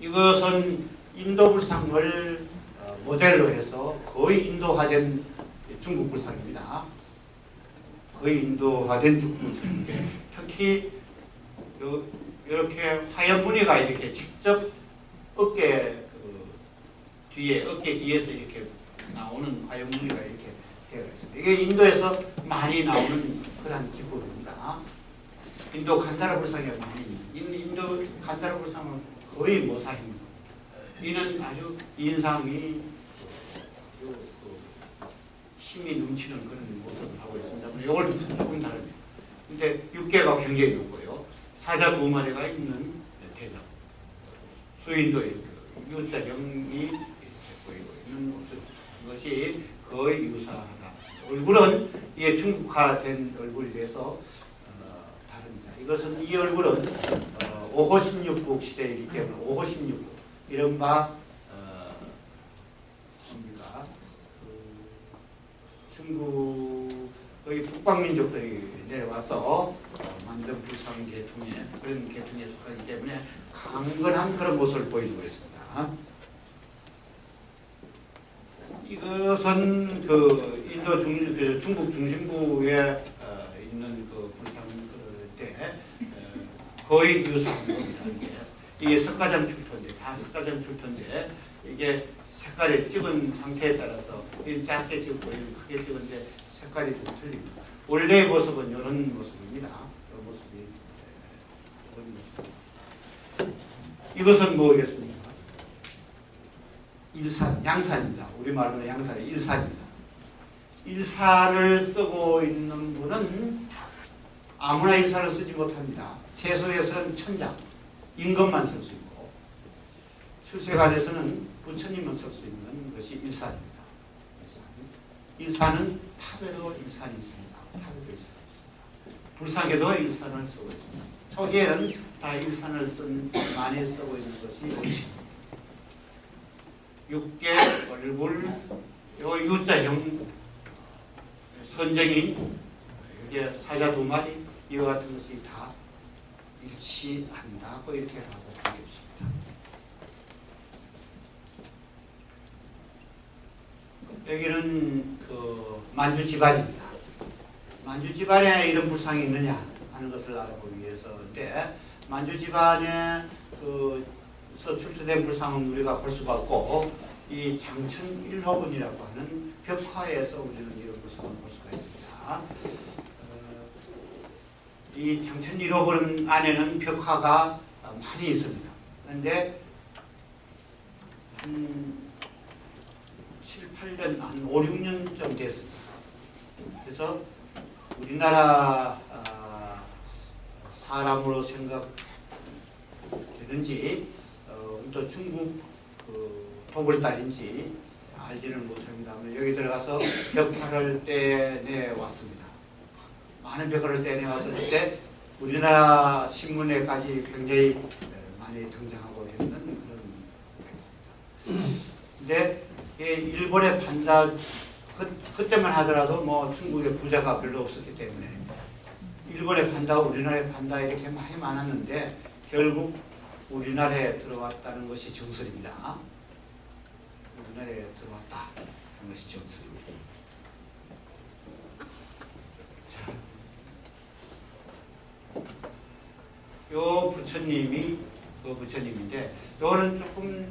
이것은 인도 불상을 모델로 해서 거의 인도화된 중국 불상입니다. 거의 인도화된 중국 불상인데 특히 이렇게 화연 무늬가 이렇게 직접 어깨 뒤에서 이렇게 나오는 화연 무늬가 이렇게 되어 있습니다. 이게 인도에서 많이 나오는 그런 기법입니다. 인도 간다라 불상이 많이 인도 간다라 불상은 거의 모사입니다. 이는 아주 인상이 힘이 넘치는 그런 모습을 하고 있습니다. 이걸 조금 다릅니다. 근데 육계가 굉장히 높고요. 사자 두 마리가 있는 대장. 수인도 이렇게 U자 0이 이렇게 보이고 있는 것이 거의 유사하다. 얼굴은 이게 중국화된 얼굴이 돼서 다릅니다. 이것은 이 얼굴은 5호 16국 시대이기 때문에 5호 16국 이른바 중국의 북방민족들이 내려와서 만든 불상 계통의 그런 계통에 속하기 때문에 강건한 그런 모습을 보여주고 있습니다. 이것은 중국 중심부에 있는 그 불상인데 거의 유사한 겁니다. 이게 석가장 출토인데 다 석가장 출토인데 이게 색깔을 찍은 상태에 따라서 작게 찍고 크게 찍은데 색깔이 좀 틀립니다. 원래의 모습은 이런 모습입니다. 이런 모습이 이것은 뭐겠습니까? 일산, 양산입니다. 우리말로는 양산이 일산입니다. 일산을 쓰고 있는 분은 아무나 일산을 쓰지 못합니다. 세소에서는 천장, 임금만 쓸 수 있고 출세관에서는 부처님만 쓸 수 있는 것이 일산입니다. 일산은 탑에도 일산이 있습니다. 탑에도 일산이 있습니다. 불상에도 일산을 쓰고 있습니다. 초기에는 다 일산을 많이 쓰고 있는 것이 오치. 육계, 얼굴, 요 U자형 선정인, 이게 사자 두 마리, 이와 같은 것이 다 일치한다고 이렇게 하고 있습니다. 여기는 그 만주 집안입니다. 만주 집안에 이런 불상이 있느냐 하는 것을 알아보기 위해서인데 만주 집안에 서 출토된 불상은 우리가 볼 수가 없고 이 장천 1호분이라고 하는 벽화에서 우리는 이런 불상을 볼 수가 있습니다. 이 장천 1호분 안에는 벽화가 많이 있습니다. 그런데 한 7, 8년, 한 5, 6년쯤 됐습니다. 그래서 우리나라 사람으로 생각되는지 또 중국 도굴단인지 알지는 못합니다만 여기 들어가서 벽화를 떼내 왔습니다. 많은 벽화를 떼내 왔을 때 우리나라 신문에까지 굉장히 많이 등장하고 있는 그런 게 있습니다. 근데 일본에 판다 그때만 하더라도 뭐 중국에 부자가 별로 없었기 때문에 일본에 판다 우리나라에 판다 이렇게 많이 많았는데 결국 우리나라에 들어왔다는 것이 정설입니다. 우리나라에 들어왔다 하는 것이 정설입니다. 자, 요 부처님이 그 부처님인데 요거는 조금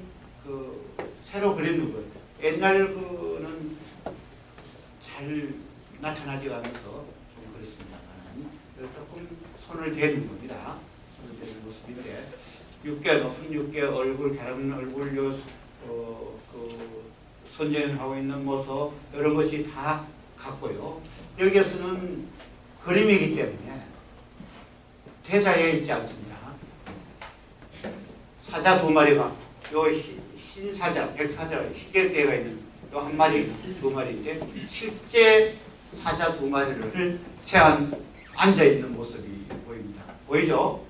새로 그리는 거예요. 옛날 거는 잘 나타나지가 않아서 좀 그렇습니다만 조금 손을 대는 겁니다. 손을 대는 모습인데 6개 높은 6개 얼굴 가르는 얼굴 선전하고 있는 모습 이런 것이 다 같고요. 여기에서는 그림이기 때문에 대자에 있지 않습니다. 사자 두 마리가 요 흰 사자, 백사자, 희게 떼가 있는 요 한 마리, 두 마리인데 실제 사자 두 마리를 세안 앉아 있는 모습이 보입니다. 보이죠?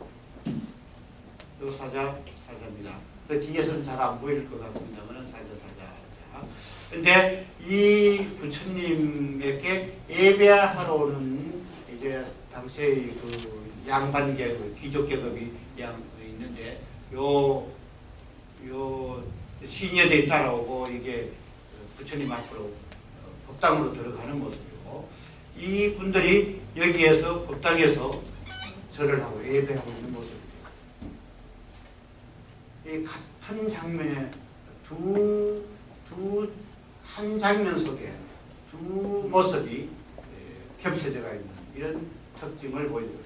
요 사자입니다. 그 뒤에서는 잘 안 보일 것 같습니다만 사자. 근데 이 부처님에게 예배하러 오는 이제 당시의 그 양반계, 그 귀족 계급이 있는데 요 요 시녀들이 따라오고 이게 부처님 앞으로 법당으로 들어가는 모습이고, 이 분들이 여기에서 법당에서 절을 하고 예배하고 있는 모습이에요. 이 같은 장면에 한 장면 속에 두 모습이 겹쳐져가 있는 이런 특징을 보여줍니다.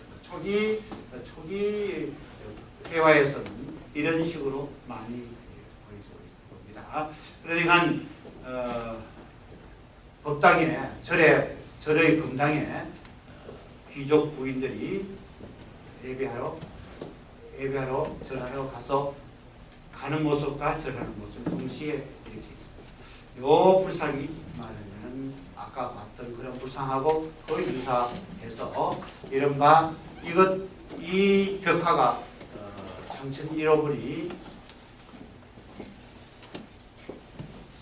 초기 회화에서는 이런 식으로 많이 보여주고 있습니다. 그러니까 법당에 절의 금당에 귀족 부인들이 예배하러 절하러 가서 가는 모습과 절하는 모습 동시에 이렇게 있습니다. 이 불상이 말하면 아까 봤던 그런 불상하고 거의 유사해서 이른바 이 벽화가 창천 1호불이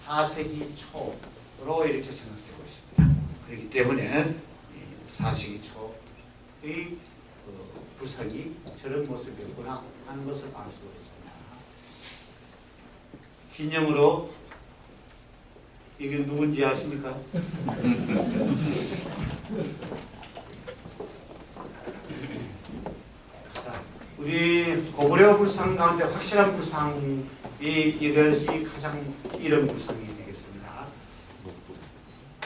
4세기 초로 이렇게 생각되고 있습니다. 그렇기 때문에 4세기 초의 불상이 저런 모습이었구나 하는 것을 알 수가 있습니다. 기념으로 이게 누군지 아십니까? 자, 우리 고구려 불상 가운데 확실한 불상이 이것이 가장 이른 불상이 되겠습니다.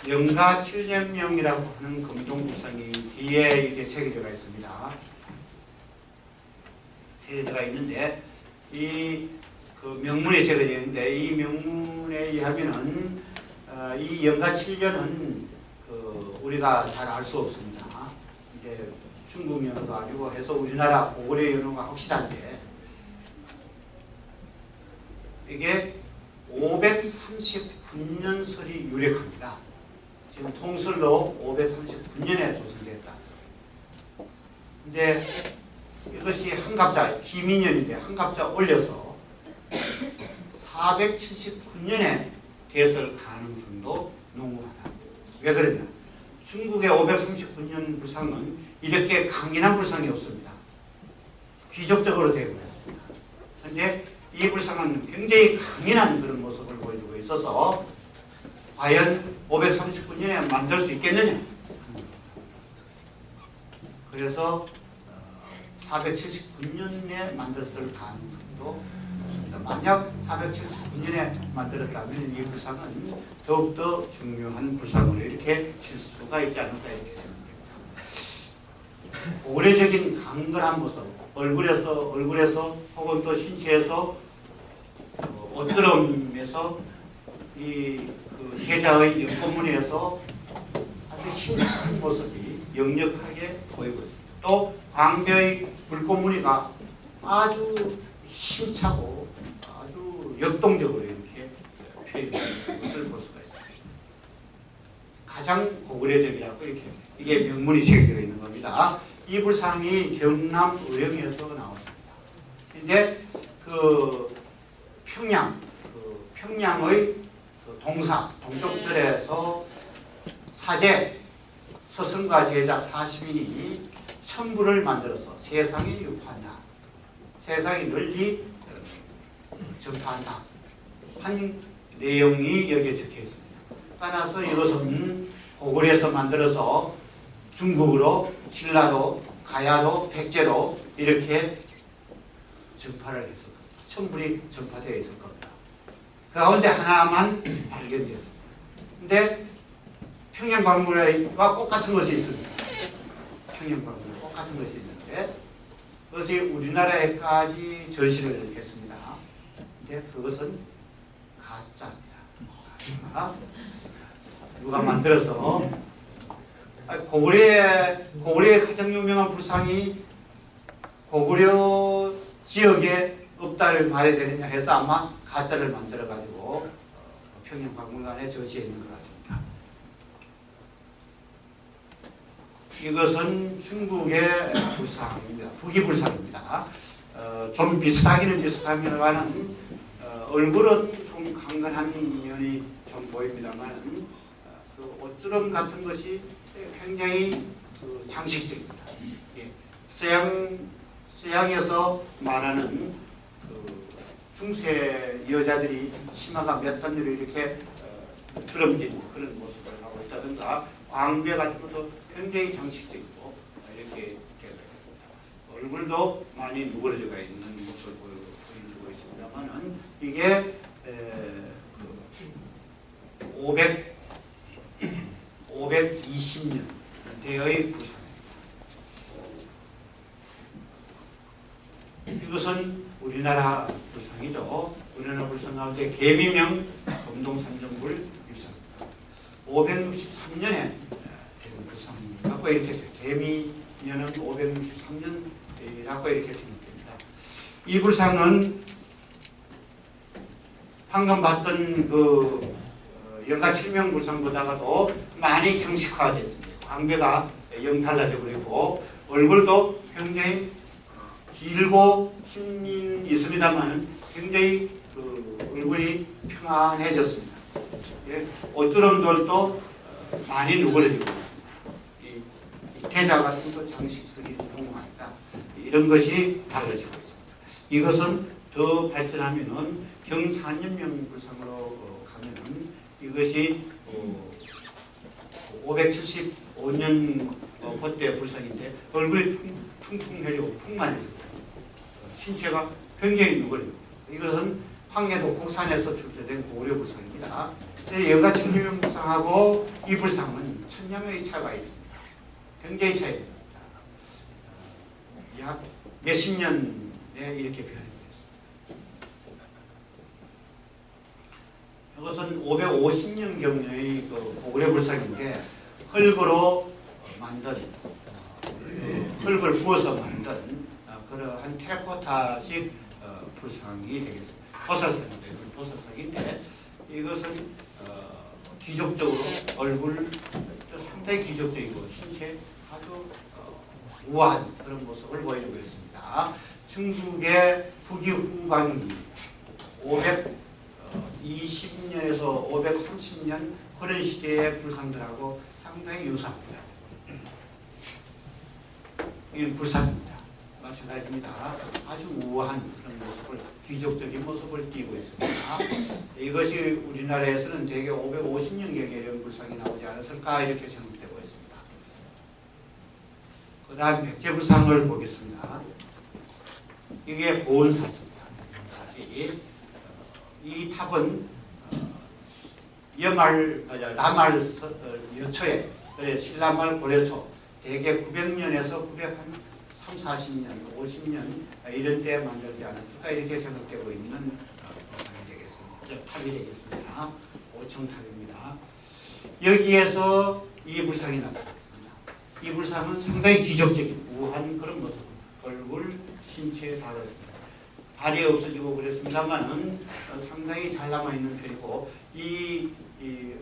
영가 7년명이라고 하는 금동 불상이 뒤에 이렇게 새겨져 있습니다. 새겨져 있는데 그 명문에 새겨져 있는데 이 명문에 의하면은 이 영가 7년은 우리가 잘 알 수 없습니다. 이제 중국 연호도 아니고 해서 우리나라 고구려 연호가 확실한데 이게 539년설이 유력합니다. 지금 통설로 539년에 조성됐다. 근데 이것이 한갑자 기민년인데 한갑자 올려서 479년에 됐을 가능성도 농후하다. 왜 그러냐? 중국의 539년 불상은 이렇게 강인한 불상이 없습니다. 귀족적으로 되어 있습니다. 그런데 이 불상은 굉장히 강인한 그런 모습을 보여주고 있어서 과연 539년에 만들 수 있겠느냐? 그래서 479년에 만들었을 가능성도 높습니다. 만약 479년에 만들었다면 이 불상은 더욱더 중요한 불상으로 이렇게 칠 수가 있지 않을까 이렇게 생각합니다. 고래적인 강건한 모습, 얼굴에서 혹은 또 신체에서 옷드럼에서 그 태자의 옆건무늬에서 아주 힘찬 모습이 역력하게 보이고 있습니다. 또 광대의 물건무늬가 아주 힘차고 아주 역동적으로 이렇게 표현되는 것을 볼 수가 있습니다. 가장 고구려적이라고 이렇게 이게 명문이 새겨져 있는 겁니다. 이 불상이 경남 의령에서 나왔습니다. 그런데 평양의 동쪽절에서 사제 스승과 제자 40인이 천부를 만들어서 세상에 유포한다. 세상에 널리 전파한다. 한 내용이 여기에 적혀 있습니다. 따라서 이것은 고구려에서 만들어서 중국으로 신라도, 가야도, 백제로 이렇게 전파를 했을 겁니다. 천불이 전파되어 있을 겁니다. 그 가운데 하나만 발견되었습니다. 근데 평양박물관과 똑같은 것이 있습니다. 평양박물관 똑같은 것이 있는데 그것이 우리나라에까지 전시를 했습니다. 근데 그것은 가짜입니다. 가짜. 누가 만들어서 고구려의 가장 유명한 불상이 고구려 지역에 없다를 말해야 되느냐 해서 아마 가짜를 만들어 가지고 평양박물관에 전시해 있는 것 같습니다. 이것은 중국의 불상입니다. 북이불상입니다. 좀 비슷하기는 비슷합니다만 얼굴은 좀 강건한 면이 좀 보입니다만 그 옷주름 같은 것이 굉장히 장식적입니다. 서양에서 말하는 중세 여자들이 치마가 몇 단으로 이렇게 주름진 그런 모습을 하고 있다든가 광배 같은 것도 굉장히 장식적이고 이렇게 되어 있습니다. 얼굴도 많이 누그러져가 있는 모습을 보여주고 있습니다만은 이게 520년 대의 불상입니다. 이것은 우리나라 불상이죠. 우리나라 불상 가운데 계비명 금동산정불 일상입니다. 563년에 된 불상이라고 이렇게 해서 계미년은 563년이라고 이렇게 생각됩니다. 이 불상은 방금 봤던 그 영가 7명 불상보다도 많이 장식화되었습니다. 광배가 영 달라져 버리고 얼굴도 굉장히 길고 힘이 있습니다만 굉장히 그 얼굴이 평안해졌습니다. 예, 옷주름들도 많이 누그러지고 있습니다. 이 태자 같은 거 장식성이 풍부하다. 이런 것이 달라지고 있습니다. 이것은 더 발전하면은 경산년명 불상으로 가면은 이것이 575년 그때 불상인데 얼굴이 퉁퉁해지고 풍만해졌어요. 신체가 굉장히 누그러집니다. 이것은 황해도 국산에서 출토된 고구려 불상입니다. 여가 칠명 불상하고 이 불상은 천년의 차이가 있습니다. 굉장히 차이가 납니다. 약 몇십 년에 이렇게 변했습니다. 이것은 550년경의 그 고구려 불상인데 흙으로 만든 흙을 부어서 만든 그러한 테라코타식 불상이 되겠습니다. 보살상인데 이것은 기적적으로 얼굴 상당히 기적적이고 신체 아주 우아한 그런 모습을 보여주고 있습니다. 중국의 북위 후반기 520년에서 530년 그런 시대의 불상들하고 상당히 유사합니다. 이건 불상입니다. 마찬가지입니다. 아주 우아한 그런 모습을, 귀족적인 모습을 띠고 있습니다. 이것이 우리나라에서는 대개 550년경에 이런 불상이 나오지 않았을까 이렇게 생각되고 있습니다. 그 다음 백제불상을 보겠습니다. 이게 보은사지입니다. 보은사지. 이 탑은 라말 여초에 신라말 고려초 대개 900년에서 940년, 50년 이런 때 만들지 않았을까 이렇게 생각되고 있는 불상이 되겠습니다. 탑이 되겠습니다. 5층 탑입니다. 여기에서 이 불상이 나타났습니다. 이 불상은 상당히 기적적인 우한 그런 모습, 얼굴, 신체에 달았습니다. 발이 없어지고 그랬습니다만은 상당히 잘 남아 있는 편이고 이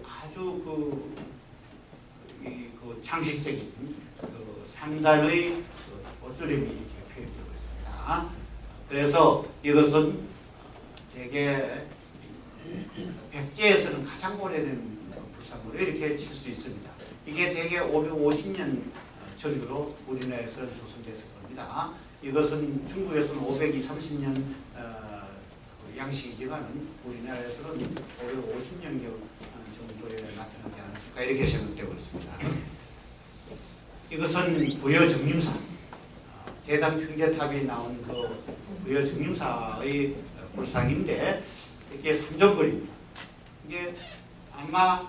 아주 그 장식적인 그 3단의 옷주름이 이렇게 표현되고 있습니다. 그래서 이것은 대개 백제에서는 가장 오래된 불상으로 이렇게 칠 수 있습니다. 이게 대개 550년 전으로 우리나라에서는 조성됐을 겁니다. 이것은 중국에서는 530년 양식이지만 우리나라에서는 550년 정도에 나타나지 않았을까 이렇게 생각되고 있습니다. 이것은 부여정림사, 대담 평제탑이 나온 그 부여정림사의 불상인데 이게 3점골입니다. 이게 아마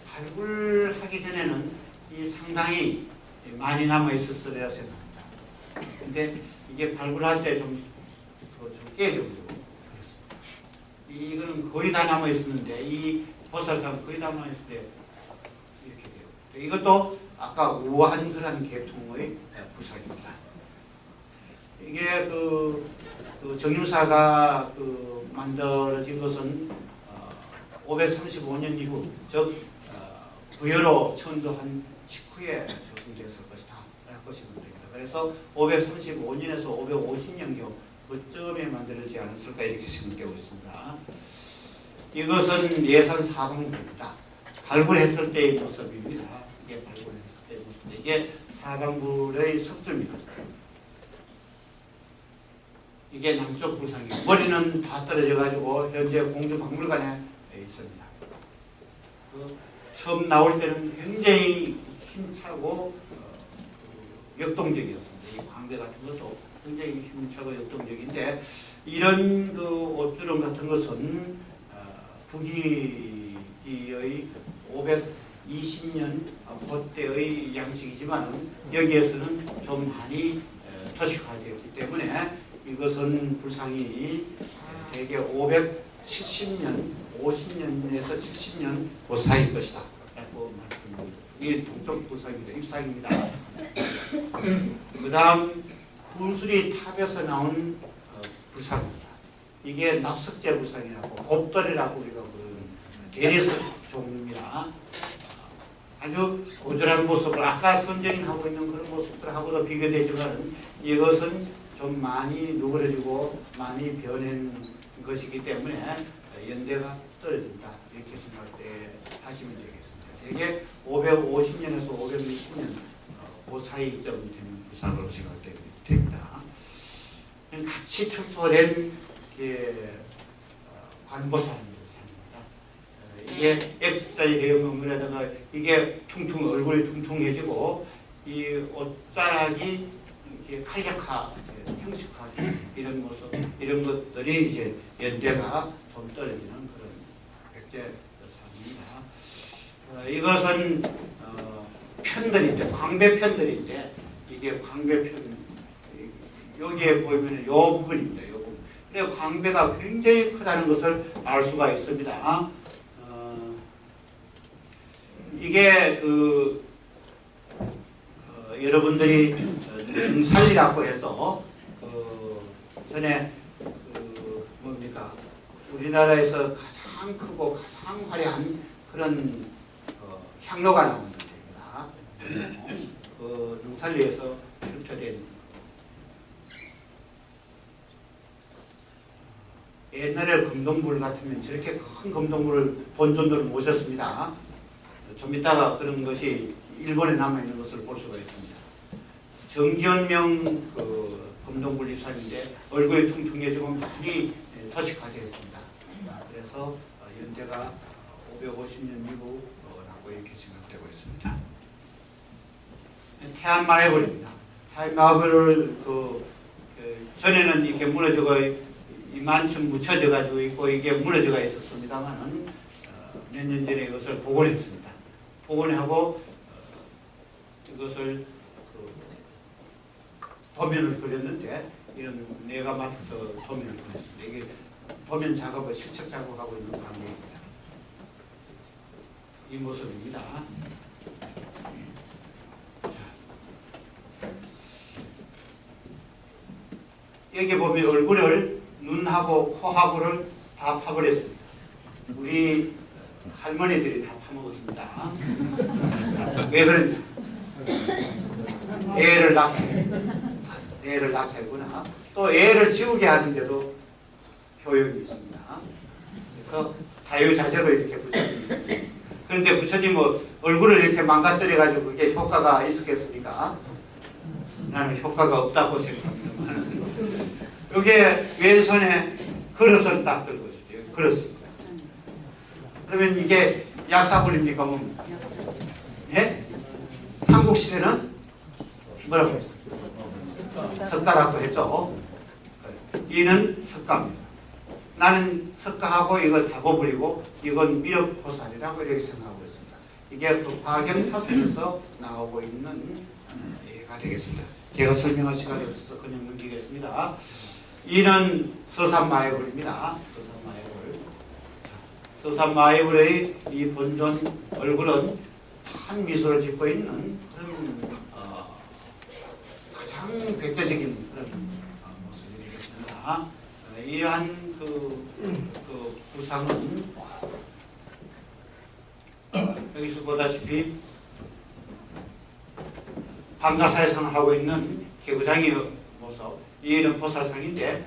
발굴하기 전에는 이 상당히 많이 남아 있었으리라 생각합니다. 근데 이게 발굴할 때 좀 깨져버리고 그렇습니다. 이거는 거의 다 남아 있었는데 이 보살상 거의 다 남아 있을 때 이렇게 돼요. 이것도 아까 우아한 그런 계통의 불상입니다. 이게 그 정림사가 만들어진 것은 535년 이후, 즉 부여로 천도한 직후에 조성되었을 것이다 라고 생각됩니다. 그래서 535년에서 550년경 그쯤에 만들어지지 않았을까 이렇게 생각되고 있습니다. 이것은 예산 사방부입니다. 발굴했을 때의 모습입니다. 이게 발굴했을 때의 모습인데 이게 사방불의 석주입니다. 이게 남쪽 불상이에요. 머리는 다 떨어져 가지고 현재 공주박물관에 있습니다. 처음 나올 때는 굉장히 힘차고 역동적이었습니다. 이 광배 같은 것도 굉장히 힘차고 역동적인데 이런 그 옷주름 같은 것은 북위의 520년 그때의 양식이지만 여기에서는 좀 많이 도식화되었기 때문에 이것은 불상이 대개 570년, 50년에서 70년 그 사이일 것이다. 라고 말씀드립니다. 이게 동쪽 불상입니다. 입상입니다. 그 다음 분수리 탑에서 나온 불상입니다. 이게 납석제 불상이라고 곱돌이라고 우리가 부르는 대리석 종류입니다. 아주 고졸한 모습을 아까 선정인 하고 있는 그런 모습들하고도 비교되지만 이것은 좀 많이 누그러지고 많이 변한 것이기 때문에 연대가 떨어진다 이렇게 생각하시면 되겠습니다. 대개 550년에서 560년 그 사이쯤 되는 불상으로 생각됩니다. 같이 출토된 관보살입니다. 이게 X자의 해형물에다가 이게 얼굴이 퉁퉁해지고 이 옷자락이 이제 칼력화, 형식화 이런 모습, 이런 것들이 이제 연대가 좀 떨어지는 그런 백제상입니다. 이것은 편들인데 광배편들인데 이게 광배편 여기에 보이면 요 부분입니다. 요 부분. 그래서 광배가 굉장히 크다는 것을 알 수가 있습니다. 이게 여러분들이 능살리라고 해서 전에 뭡니까 우리나라에서 가장 크고 가장 화려한 그런 향로가 나오는 데입니다. 능살리에서 출토된 옛날에 금동불 같으면 저렇게 큰 금동불을 본尊들을 모셨습니다. 좀 이따가 그런 것이 일본에 남아있는 것을 볼 수가 있습니다. 정지현명 금동불 입상인데 얼굴이 퉁퉁해지고 많이 도식화되었습니다. 그래서 연대가 550년 이후라고 이렇게 생각되고 있습니다. 태안마애벌입니다. 태안마애벌을 전에는 이렇게 무너져가 이만큼 묻혀져 가지고 있고 이게 무너져가 있었습니다만은 몇 년 전에 이것을 복원했습니다. 복원하고 이것을 도면을 그렸는데 이런 내가 맡아서 도면을 그렸습니다. 이게 도면 작업을 실측 작업하고 있는 관계입니다. 이 모습입니다. 여기 보면 얼굴을 눈하고 코하고를 다 파버렸습니다. 우리 할머니들이 다 파먹었습니다. 왜 그러냐? 애를 낳게 하구나. 또 애를 지우게 하는데도 효용이 있습니다. 그래서 자유자재로 이렇게 부처님. 그런데 부처님은 얼굴을 이렇게 망가뜨려 가지고 그게 효과가 있었겠습니까? 나는 효과가 없다고 생각합니다. 여기에 왼손에 그릇을 딱 들고 있어요. 그릇입니다. 그러면 이게 약사불입니까? 뭡니까? 예? 삼국시대는 뭐라고 했어요? 석가라고 했죠. 이는 석가입니다. 나는 석가하고 이거 다고불이고 이건 미륵보살이라고 이렇게 생각하고 있습니다. 이게 화경사설에서 나오고 있는 예가 되겠습니다. 제가 설명할 시간이 없어서 그냥 넘기겠습니다. 이는 서산마애불입니다. 서산마애불의 이 본尊얼굴은 한 미소를 짓고 있는 그런 가장 백제적인 그런 모습이 되겠습니다. 이러한 그 부상은 여기서 보다시피 방가사에상 하고 있는 개구장의 모습, 이는 보살상인데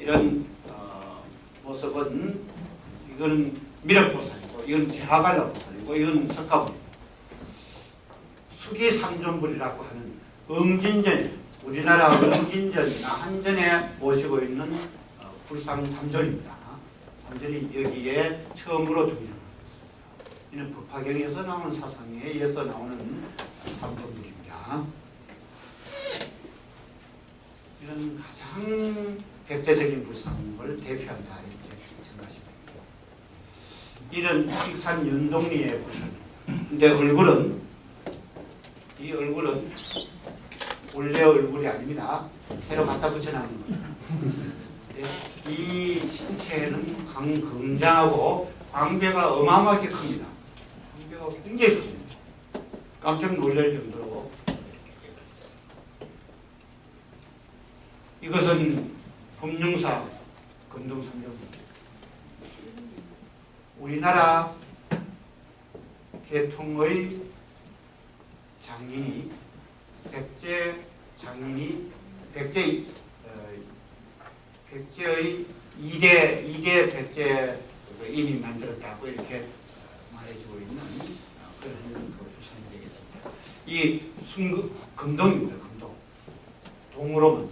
이런 모습은 이거는 미륵보살이고 이건 제하갈라보살이고 이건 석가불입니다. 수기삼존불이라고 하는 응진전에 우리나라 응진전이나 한전에 모시고 있는 불상 3존입니다. 3존이 여기에 처음으로 등장하고 있습니다. 이는 법화경에서 나오는 사상에 의해서 나오는 3존들입니다. 이런 가장 백제적인 불상을 대표한다 이렇게 생각하시면 됩니다. 이런 익산 연동리의 불상입니다. 근데 얼굴은 이 얼굴은 원래 얼굴이 아닙니다. 새로 갖다 붙여놨는 겁니다. 이 신체는 굉장하고 광배가 어마어마하게 큽니다. 광배가 굉장히 큽니다. 깜짝 놀랄 정도로. 이것은 금융사 금동삼룡입니다. 우리나라 계통의 장인이 백제 장인이 백제의 2대 백제인이 만들었다고 이렇게 말해주고 있는 그런 부산이 되겠습니다. 이 금동입니다. 금동. 동으로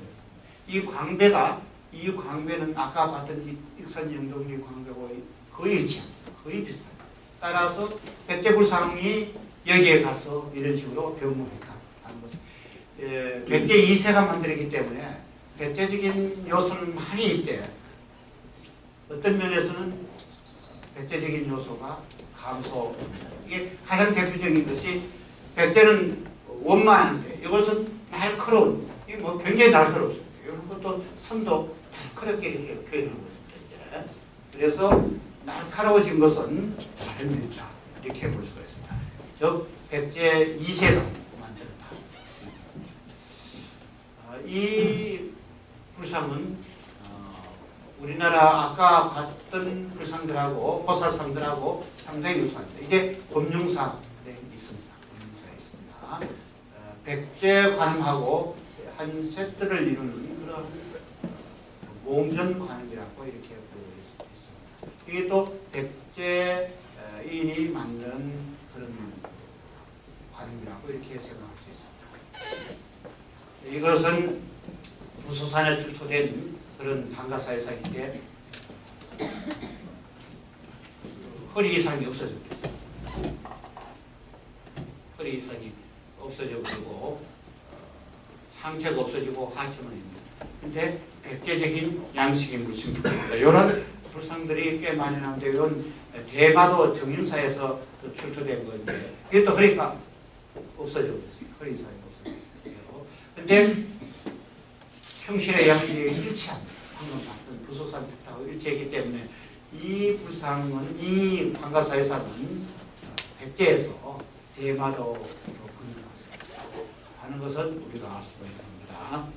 만들었습니다. 이 광배는 아까 봤던 익산연동리 광배와 거의 일치합니다. 거의 비슷합니다. 따라서 백제불상이 여기에 가서 이런 식으로 변모했다 하는 것은 백제 2세가 만들었기 때문에 백제적인 요소는 많이 있대. 어떤 면에서는 백제적인 요소가 감소합니다. 이게 가장 대표적인 것이 백제는 원만한데 이것은 날카로운, 이게 뭐 굉장히 날카롭습니다. 이런 것도 선도 날카롭게 이렇게 표현하는 것입니다. 그래서 날카로워진 것은 발명이다 이렇게 볼 수가 있습니다. 즉 백제 2세가 만들었다. 이 불상은 우리나라 아까 봤던 불상들하고 보살상들하고 상당히 유사합니다. 이게 검룡사에 있습니다. 검룡사에 있습니다. 백제 관음하고 한 세트를 이루는 그런 몽전 관음이라고 이렇게 부르고 있습니다. 이게 또 백제인이 만든 그런 관음이라고 이렇게 생각할 수 있습니다. 이것은 부소산에 출토된 그런 방가사의상인데 허리 이상이 없어졌습니다. 허리 이상이 없어져버리고 상체가 없어지고 하체만 있습니다. 근데 백제적인 양식의 물심품입니다. 이런 불상들이 꽤 많이 나오는데 이건 대마도 정림사에서 출토된 건데 이게 또 허리가 없어져 버렸어요. 허리 이상이 없어졌어요. 근데 형실의 양식이 일치합니다. 방금 봤던 부소산 축타하고 일치하기 때문에 이 불상은, 이 방가사의상은 백제에서 대마도로 분류하고 하는 것은 우리가 알 수가 있는 겁니다.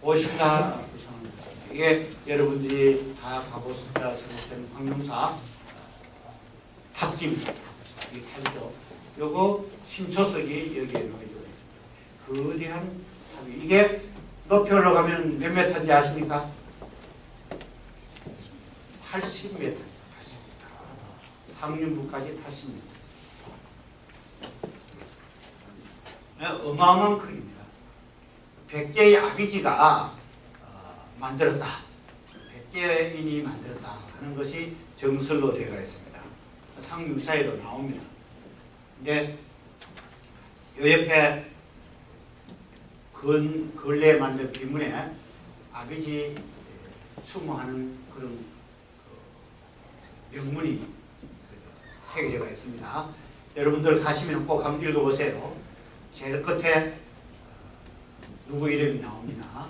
오신다 불상은 이게 여러분들이 다 가보셨다 생각되는 황룡사 탑집입니다. 이 탑이죠. 요거 신초석이 여기에 놓여져 있습니다. 거대한 탑이, 이게 높이 올라가면 몇 메타인지 아십니까? 80m. 80m. 상륜부까지 80m. 어마어마한 크기입니다. 백제의 아비지가 만들었다. 백제인이 만들었다 하는 것이 정설로 되어 있습니다. 상륜사에도 나옵니다. 근데 요 옆에 근래에 만든 비문에 아비지 추모하는 그런 명문이 새겨져 있습니다. 여러분들 가시면 꼭 한번 읽어보세요. 제일 끝에 누구 이름이 나옵니다.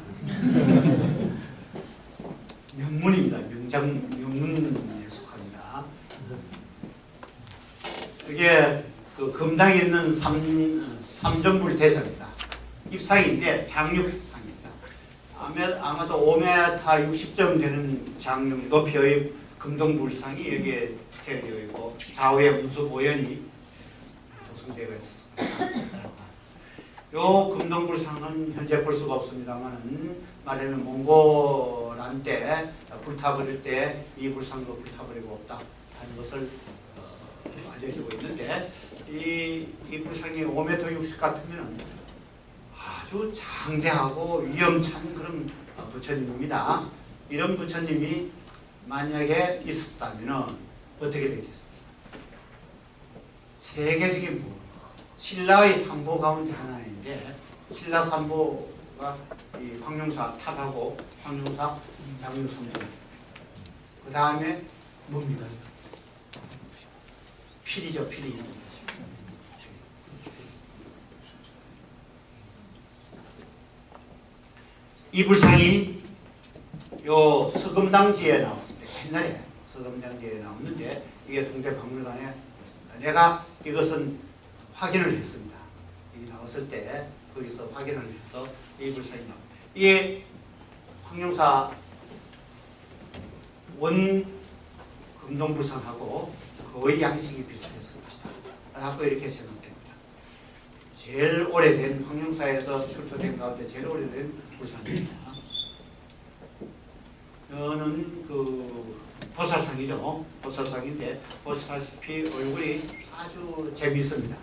명문입니다. 명문에 속합니다. 이게 그 금당에 있는 삼전불 대사입니다. 입상인데 장육상입니다. 아마도 5m 60점 되는 장육 높이의 금동불상이 여기에 세워져 있고 좌우에 문수 보현이 조성되어 있습니다. 요 금동불상은 현재 볼 수가 없습니다만은 말하자면 몽골한 때 불타버릴 때 이 불상도 불타버리고 없다 하는 것을 알려지고 있는데 이 불상이 5m 60 같으면은 아주 장대하고 위험찬 그런 부처님입니다. 이런 부처님이 만약에 있었다면 어떻게 되겠습니까? 세계적인 부, 신라의 삼보 가운데 하나인데 신라 삼보가 이 황룡사 탑하고 황룡사 장유성주, 그 다음에 뭡니까? 필이죠, 필이. 이 불상이 요 서금당지에 나왔습니다. 옛날에 서금당지에 나왔는데 이게 동대박물관에 있습니다. 내가 이것은 확인을 했습니다. 이게 나왔을 때 거기서 확인을 해서 이 불상이 나옵니다. 이게 황룡사 원 금동불상하고 거의 양식이 비슷했을 것이다 라고 이렇게 생각됩니다. 제일 오래된 황룡사에서 출토된 가운데 제일 오래된 불상입니다. 이거는 그 보살상이죠. 보살상인데 보시다시피 얼굴이 아주 재미있습니다.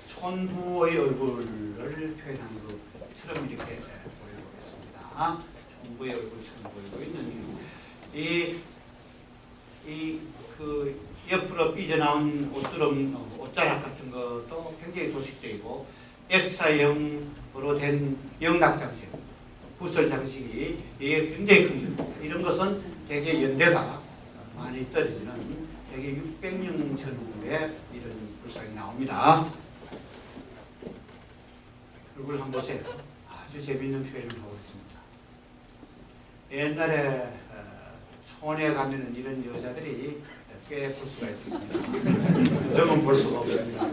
촌부의 얼굴을 표현한 것처럼 이렇게 보이고 있습니다. 촌부의 얼굴처럼 보이고 있는 그 옆으로 삐져나온 옷자락 같은 것도 굉장히 도식적이고 X사형으로 된 영락장식, 구설장식이 굉장히 긍정입니다. 이런 것은 대개 연대가 많이 떨어지는 대개 600년 전후에 이런 불상이 나옵니다. 얼굴 한번 보세요. 아주 재미있는 표현을 하고 있습니다. 옛날에 촌에 가면은 이런 여자들이 꽤 볼 수가 있습니다. 요즘은 볼 수가 없습니다.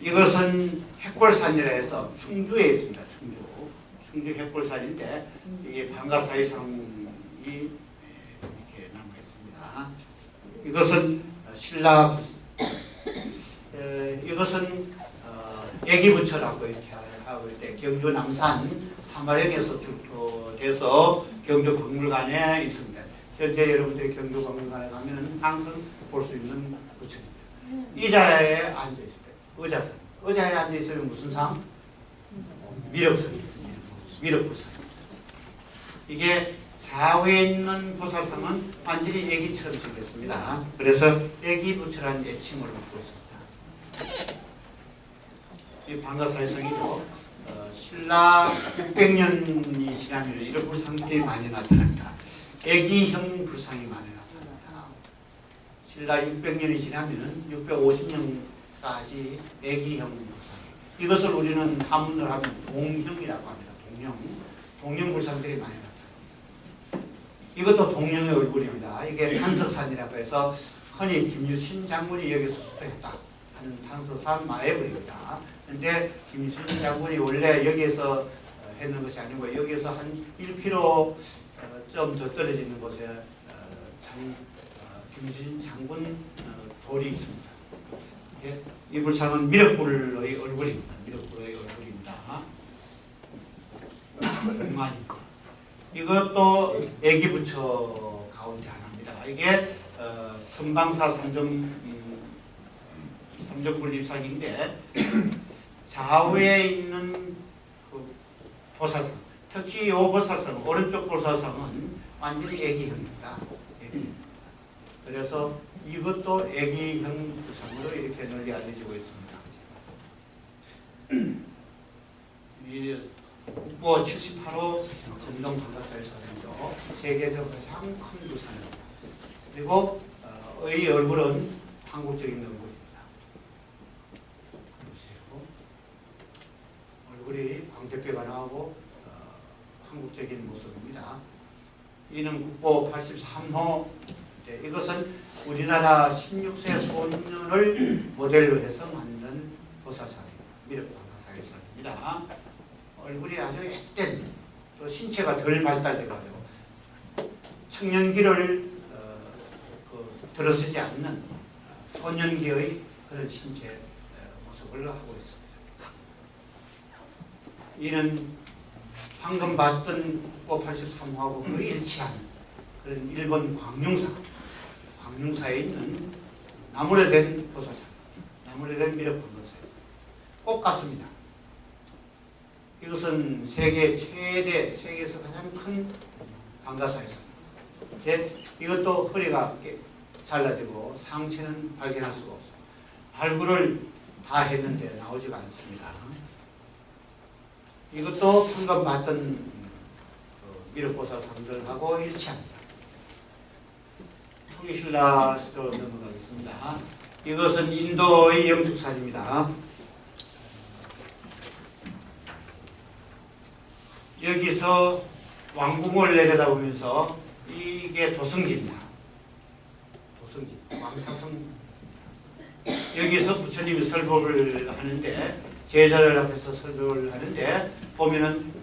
이것은 핵골산이라 해서 충주에 있습니다. 충주 핵골산인데 이게 방가사의상이 이렇게 남아 있습니다. 이것은 신라 이것은 애기부처라고 이렇게 하고 있대. 경주 남산 사마령에서 출토돼서 경주 박물관에 있습니다. 현재 여러분들이 경주 박물관에 가면은 항상 볼 수 있는 부처입니다. 의자에 앉아 있습니다. 의자상. 의자에 앉아 있으면 무슨 상? 미륵상입니다. 미륵부상. 이게 좌우에 있는 보살상은 완전히 애기처럼 생겼습니다. 그래서 애기부처라는 애칭을 갖고 있습니다. 이 방가사의성이죠. 신라 600년이 지나면 이런 불상들이 많이 나타납니다. 애기형 불상이 많이 나타납니다. 신라 600년이 지나면 650년까지 애기형 불상. 이것을 우리는 한문으로 하면 동형이라고 합니다. 동형 불상들이 많이 나타납니다. 이것도 동형의 얼굴입니다. 이게 탄석산이라고 해서 흔히 김유신 장군이 여기서 수도했다 하는 탄석산 마애불입니다. 그런데 김유신 장군이 원래 여기에서 했는 것이 아니고 여기에서 한 1km 좀 더 떨어지는 곳에 김유신 장군 돌이 있습니다. 이 불상은 미륵불의 얼굴입니다. 미륵불의 얼굴입니다. 공안입니다. 이것도 애기부처 가운데 하나입니다. 이게 선방사 삼정불립상인데 좌우에 있는 그 보살상, 특히 이 보살상, 오른쪽 보살상은 완전히 애기형입니다. 애기형. 그래서 이것도 애기형 구상으로 이렇게 널리 알려지고 있습니다. 이 국보 78호 전동 방가사의상이죠. 세계에서 가장 큰 구상입니다. 그리고 의 얼굴은 한국적인 얼굴입니다. 얼굴이 광대뼈가 나오고 한국적인 모습입니다. 이는 국보 83호. 이것은 우리나라 16세 소년을 모델로 해서 만든 보살상입니다. 미륵방가사의상입니다. 얼굴이 아주 앳된, 또 신체가 덜 발달돼가지고 청년기를 들어서지 않는 소년기의 그런 신체 모습을 하고 있습니다. 이는 방금 봤던 국보 83호하고 그 일치한 그런 일본 광룡사에 있는 나무로 된 보살상입니다. 아무래도 미륵 관건사예요. 꼭 같습니다. 이것은 세계에서 가장 큰 관건사에서 이것도 허리가 잘라지고 상체는 발견할 수가 없어요. 발굴을 다 했는데 나오지가 않습니다. 이것도 방금 봤던 미륵보살상들하고 일치합니다. 통일신라로 넘어가겠습니다. 이것은 인도의 영축사입니다. 여기서 왕궁을 내려다보면서 이게 도성지입니다. 도성지, 왕사성. 여기서 부처님이 설법을 하는데 제자들 앞에서 설법을 하는데 보면은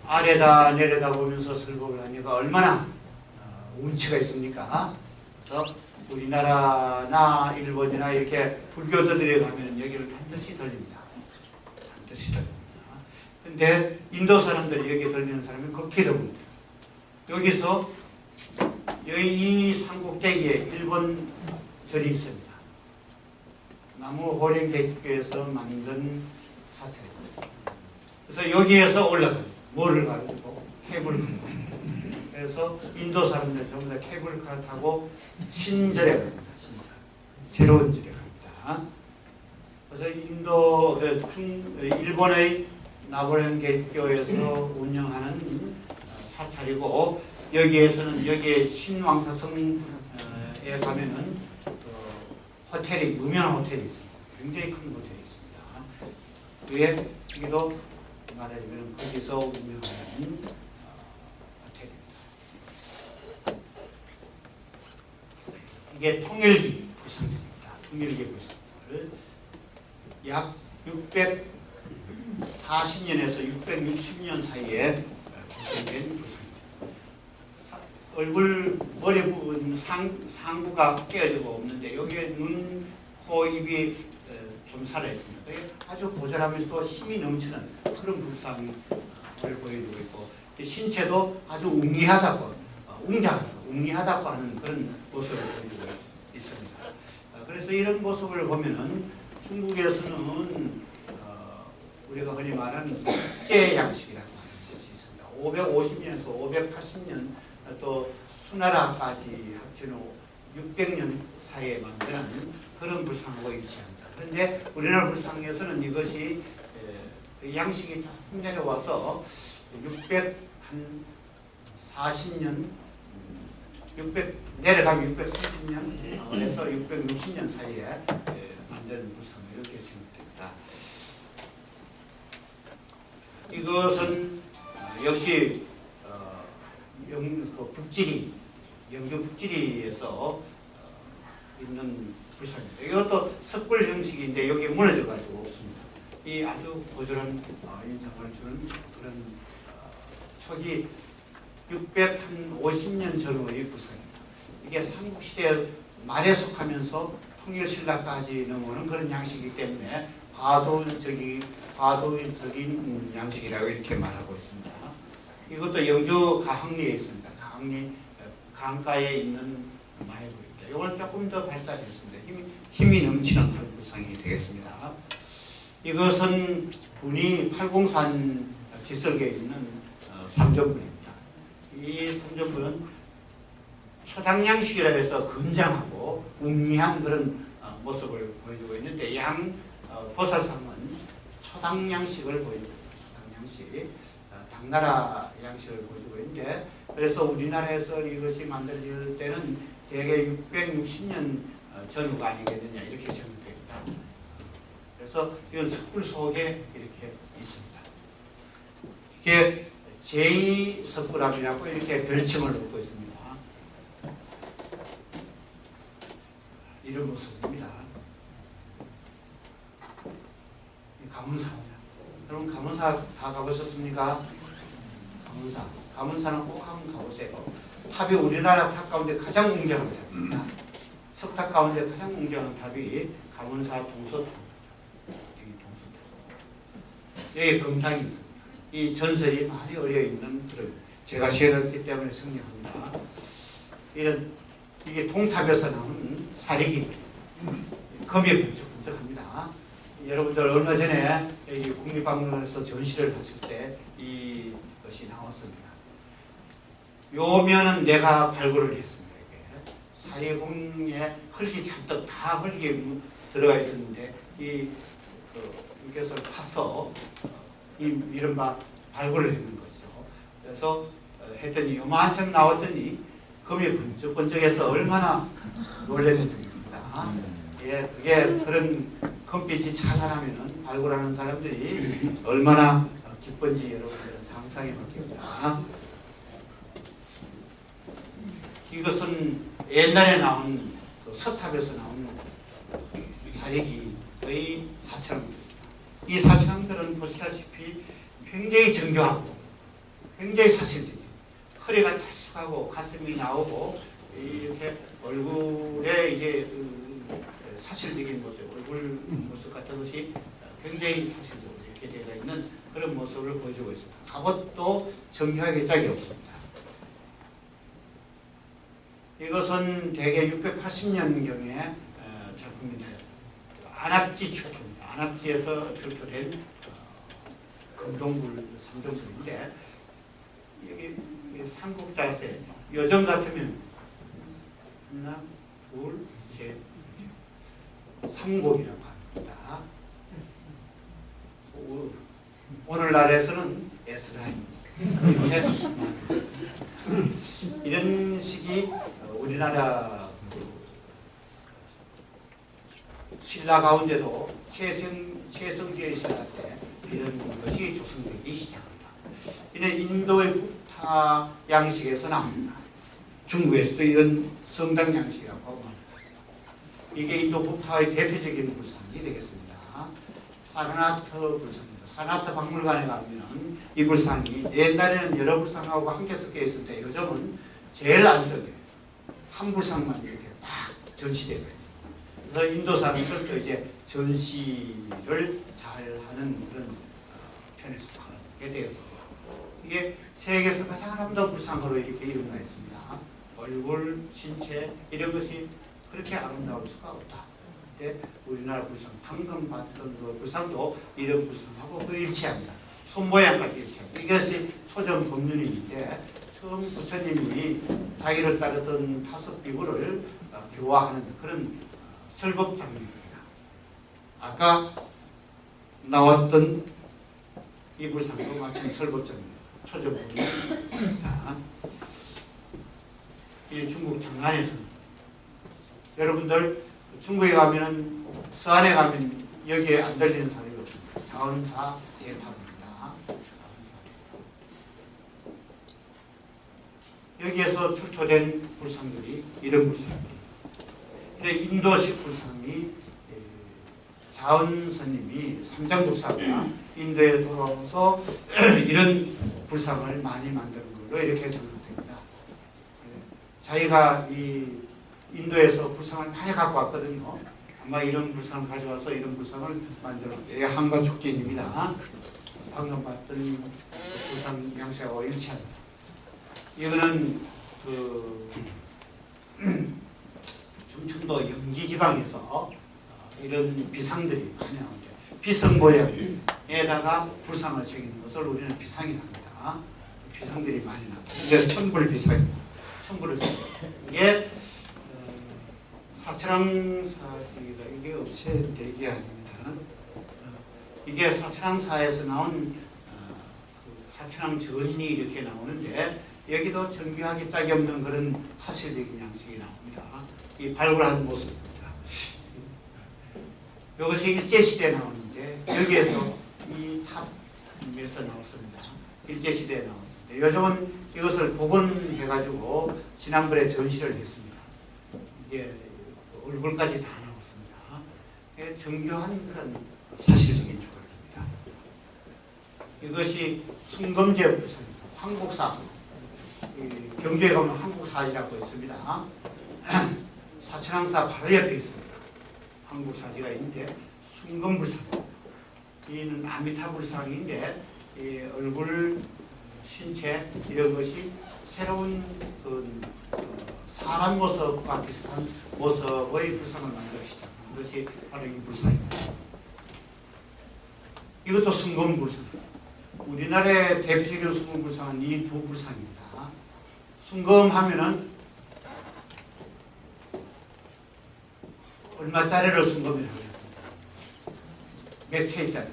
아래다 내려다 보면서 설법을 하니까 얼마나 운치가 있습니까? 그래서 우리나라나 일본이나 이렇게 불교도들에 가면 여기를 반드시 들립니다. 반드시 들립니다. 근데 인도 사람들이 여기 들리는 사람이 극히 드뭅니다. 여기서 이 산꼭대기에 일본 절이 있습니다. 나무 호랭객교에서 만든 사찰입니다. 그래서 여기에서 올라가요. 뭐를 가지고? 케이블카. 그래서 인도 사람들 전부 다 케이블카를 타고 신절에 갑니다. 신절. 새로운 절에 갑니다. 그래서 일본의 나보랭객교에서 운영하는 사찰이고 여기에서는 여기에 신왕사성에 가면은 호텔이 유명한 호텔이 있습니다. 굉장히 큰 호텔이 있습니다. 그에 여기도 말하자면 거기서 운영하는 호텔입니다. 이게 통일기 불상들입니다. 통일기 불상들 약 640년에서 660년 사이에 조성된 불상입니다. 얼굴 머리 부분 상부가 깨어지고 없는데 여기에 눈, 코, 입이 좀 살아있습니다. 아주 고절하면서도 힘이 넘치는 그런 불상을 보여주고 있고 신체도 아주 웅리하다고 웅리하다고 하는 그런 모습을 보여주고 있습니다. 그래서 이런 모습을 보면은 중국에서는 우리가 흔히 말하는 국제 양식이라고 하는 것이 있습니다. 550년에서 580년 또 수나라까지 합친 후 600년 사이에 만드는 그런 불상하고 일치합니다. 그런데 우리나라 불상에서는 이것이 양식이 조금 내려와서 640년, 내려가면 630년에서 660년 사이에 만드는 불상 이렇게 생각됩니다. 이것은 역시 영주 북지리에서 있는 불상입니다. 이것도 석굴 형식인데 여기 무너져가지고 없습니다. 이 아주 고졸한 인상을 주는 그런 초기 650년 전의 불상입니다. 이게 삼국시대 말에 속하면서 통일신라까지 넘어오는 그런 양식이기 때문에 과도적인 양식이라고 이렇게 말하고 있습니다. 이것도 영주 가항리에 있습니다. 가항리 강가에 있는 마해불입니다. 이걸 조금 더 발달했습니다. 힘이 넘치는 그런 불상이 되겠습니다. 이것은 분이 팔공산 지설계에 있는 삼전분입니다. 이 삼전분은 초당양식이라 해서 건장하고 웅리한 그런 모습을 보여주고 있는데 보살상은 초당양식을 보여주고 있습니다. 초당양식. 당나라 양식을 보여주고 있는데 그래서 우리나라에서 이것이 만들어질 때는 대개 660년 전후가 아니겠느냐 이렇게 생각됩니다. 그래서 이건 석굴 속에 이렇게 있습니다. 이게 제2석굴암이라고 이렇게 별칭을 얻고 있습니다. 이런 모습입니다. 가문사입니다. 여러분 가문사 다 가보셨습니까? 가문사는 꼭 한번 가보세요. 탑이 우리나라 탑 가운데 가장 웅장한 탑입니다. 석탑 가운데 가장 웅장한 탑이 가문사 동서탑. 여기 금당이 있습니다. 이 전설이 많이 어려있는 그런 제가 시해놨기 때문에 성립합니다. 이게 동탑에서 나오는 사리기입니다. 금이 번쩍번쩍합니다. 여러분들 얼마 전에 여기 국립박물관에서 전시를 하실 때 이것이 나왔습니다. 요 면은 내가 발굴을 했습니다. 이게 사리공에 흙이 잔뜩 다 흙이 들어가 있었는데 이것을 파서 이른바 발굴을 했는 거죠. 그래서 했더니 요만큼 나왔더니 금이 번쩍번쩍해서 얼마나 놀랐는지 모릅니다. 예, 그게 그런 금빛이 찬란하면은 발굴하는 사람들이 얼마나 기쁜지 여러분들은 상상이 바뀝니다. 이것은 옛날에 나온 그 서탑에서 나온 사리기의 사찰입니다. 이 사찰들은 보시다시피 굉장히 정교하고 굉장히 사실적이에요. 허리가 찰싹하고 가슴이 나오고 이렇게 얼굴에 이제 사실적인 모습, 얼굴 모습 같은 것이 굉장히 사실적으로 이렇게 되어 있는 그런 모습을 보여주고 있습니다. 갑옷도 정교하게 짝이 없습니다. 이것은 대개 680년경의 작품인데 안압지 출토입니다. 안압지에서 출토된 금동굴, 삼정굴인데 여기 삼국자세 요정 같으면 하나, 둘, 셋, 삼곡이라고 합니다. 오늘날에서는 에스라입니다. 이런 식이 우리나라 신라 가운데도 최성기의 신라 때 이런 것이 조성되기 시작합니다. 이는 인도의 부타 양식에서 나옵니다. 중국에서도 이런 성당 양식이라고 말합니다. 이게 인도 부타의 대표적인 불상이 되겠습니다. 사르나트 불상입니다. 사르나트 박물관에 가면 이 불상이 옛날에는 여러 불상하고 함께 섞여 있을 때 요즘은 제일 안쪽에 한 불상만 이렇게 딱 전시되어 있습니다. 그래서 인도 사람들도 이제 전시를 잘 하는 그런 편에 속하게 되어서 이게 세계에서 가장 아름다운 불상으로 이렇게 이름나 있습니다. 얼굴, 신체 이런 것이 그렇게 아름다울 수가 없다. 근데 우리나라 불상, 방금 봤던 그 불상도 이런 불상하고 일치합니다. 손 모양까지 일치합니다. 이것이 초점 법륜인데 처음 부처님이 자기를 따르던 5비구를 교화하는 그런 설법 장면입니다. 아까 나왔던 이 불상도 마침 설법 장면. 초점 법륜입니다. 이 중국 장안에서는 여러분들 중국에 가면은 서안에 가면 여기에 안 들리는 사람이 없습니다. 자원사 대탑입니다. 여기에서 출토된 불상들이 이런 불상들이 인도식 불상이 자은 스님이 삼장법사가 인도에 돌아와서 이런 불상을 많이 만드는 걸로 이렇게 생각됩니다. 자기가 이 인도에서 불상을 많이 갖고 왔거든요. 아마 이런 불상을 가져와서 이런 불상을 만들었어요. 한가축진입니다. 방금 봤던 불상 양식하고 일치합니다. 이거는 그 충청도 영지지방에서 이런 비상들이 많이 나오는데 비상 모양에다가 불상을 새기는 것을 우리는 비상이라고 합니다. 비상들이 많이 나옵니다. 이게 천불 비상입니다. 천불을 새깁니다. 이게 사철왕사지가 이게 없애된 게 아닙니다. 이게 사철왕사에서 나온 사철왕 전이 이렇게 나오는데 여기도 정교하게 짝이 없는 그런 사실적인 양식이 나옵니다. 이 발굴한 모습입니다. 이것이 일제시대에 나오는데 여기에서 이 탑에서 나왔습니다. 일제시대에 나왔습니다. 요즘은 이것을 복원해가지고 지난번에 전시를 했습니다. 이게 얼굴까지 다 나왔습니다. 정교한 그런 사실적인 조각입니다. 이것이 순검제 불상입니다. 황곡사. 경주에 가면 황곡사지라고 있습니다. 사천왕사 바로 옆에 있습니다. 황곡사지가 있는데 순검불상. 이는 아미타불상인데 얼굴, 신체 이런 것이 새로운 그 사람 모습과 비슷한 모습의 불상을 만들기 시작합니다. 것이 바로 이 불상입니다. 이것도 순금불상. 우리나라의 대표적인 순금불상은 이 두 불상입니다. 순금하면은 얼마짜리를 순금이라고 했습니다. 몇 K짜리?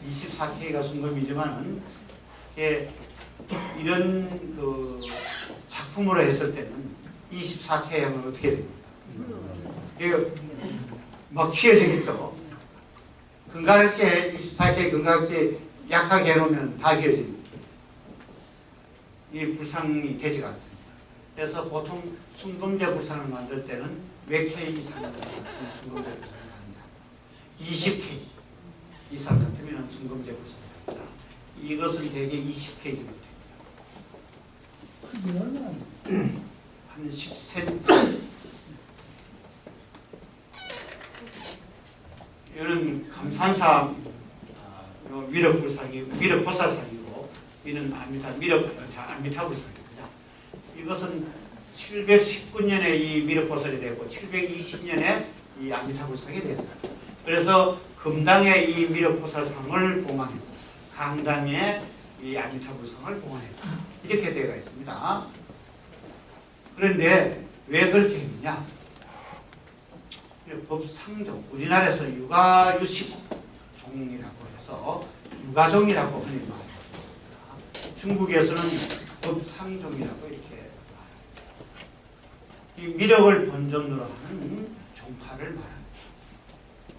24K가 순금이지만은 이런 그 작품으로 했을 때는 24K 하면 어떻게 됩니까? 이거 막 휘어지겠죠. 금가락지에 24K 금가락지 약하게 해놓으면 다 휘어집니다. 이 불상이 되지가 않습니다. 그래서 보통 순금제 불상을 만들 때는 몇 K 이상을 순금제 불상을 하느냐? 20K 이상 같으면 순금제 불상을 합니다. 이것은 대개 20K 정도 됩니다. 한 10cm. 이거는 감산사 미륵불상이 미륵보살상이고, 이는 아미타불상입니다. 이것은 719년에 이 미륵보살이 되고 720년에 이 아미타불상이 되었습니다. 그래서 금당에 이 미륵보살상을 봉헌했고 강당에 이 아미타불상을 봉헌했다. 이렇게 되어 있습니다. 그런데 왜 그렇게 했느냐? 법상종, 우리나라에서 육아유식종이라고 해서 육아종이라고 흔히 말합니다. 중국에서는 법상종이라고 이렇게 말합니다. 이 미륵을 본전으로 하는 종파를 말합니다.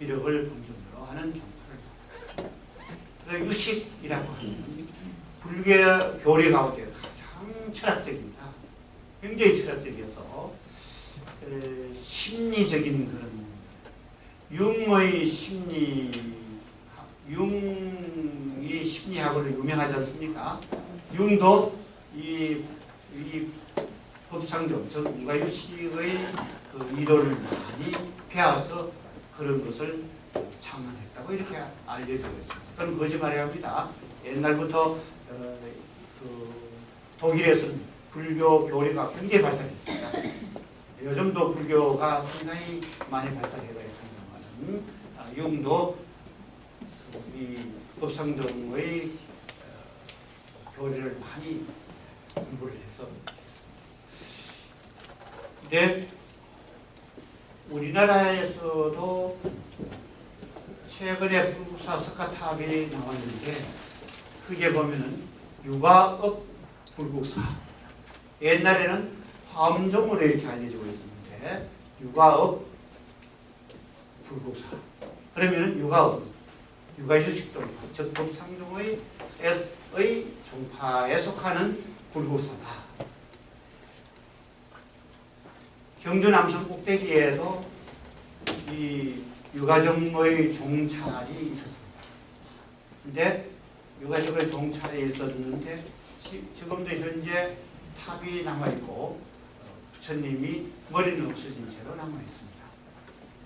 미륵을 본전으로 하는 종파를 말합니다. 유식이라고 하는 불교 교리 가운데 가장 철학적입니다. 굉장히 철학적이어서 심리적인 그런 융의 심리, 융이 심리학으로 유명하지 않습니까? 융도 이 법상종, 즉 육아유식의 그 이론을 많이 배워서 그런 것을 창안했다고 이렇게 알려져 있습니다. 그건 거짓말이야 합니다. 옛날부터 그 독일에서는 불교 교리가 굉장히 발달했습니다. 요즘도 불교가 상당히 많이 발달해가 있습니다만, 융도 이 법상종의 교리를 많이 공부를 해서. 근데 우리나라에서도 최근에 불국사 석가탑이 나왔는데, 크게 보면은 육아업 불국사. 옛날에는 화엄종으로 이렇게 알려지고 있었는데, 육아업 불국사. 그러면 육아업, 육아유식 종파, 즉 법상종의 종파에 속하는 불국사다. 경주 남산 꼭대기에도 이 육아종의 종찰이 있었습니다. 근데 육아종의 종찰이 있었는데 지금도 현재 탑이 남아있고 부처님이 머리는 없어진 채로 남아있습니다.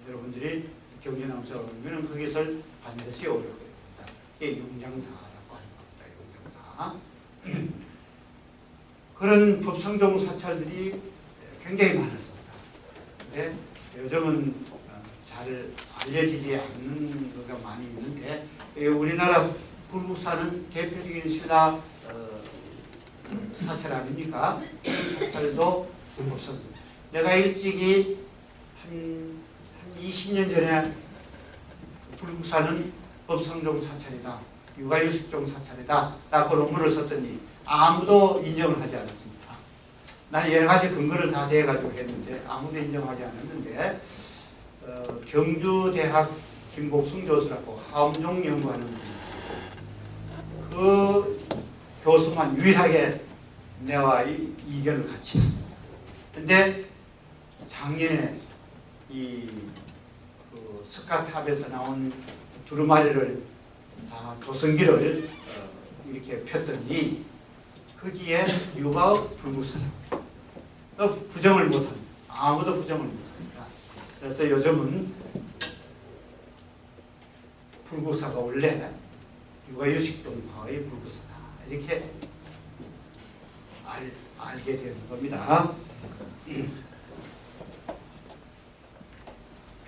여러분들이 경주 남산에 오면 그것을 반드시 오려고 합니다. 이게 용장사라고 하는 겁니다. 용장사. 그런 법상종 사찰들이 굉장히 많았습니다. 근데 요즘은 잘 알려지지 않는 것가 많이 있는데, 우리나라 불국사는 대표적인 신라 사찰 아닙니까? 사찰도 없었습니다. 내가 일찍이 한 20년 전에 불국사는 법상종 사찰이다, 육아유식종 사찰이다 라고 논문을 썼더니 아무도 인정을 하지 않았습니다. 난 여러 가지 근거를 다 대가지고 했는데 아무도 인정하지 않았는데, 경주대학 김복순 교수라고 화엄종 연구하는 분이 있어요. 그 교수만 유일하게 내와 이견을 같이 했습니다. 근데 작년에 그 석가탑에서 나온 두루마리를 다 조성기를 이렇게 폈더니 거기에 육아업 불국사라고 부정을 못합니다. 아무도 부정을 못합니다. 그래서 요즘은 불국사가 원래 육아유식종파의 불국사다 이렇게 알게 되는 겁니다.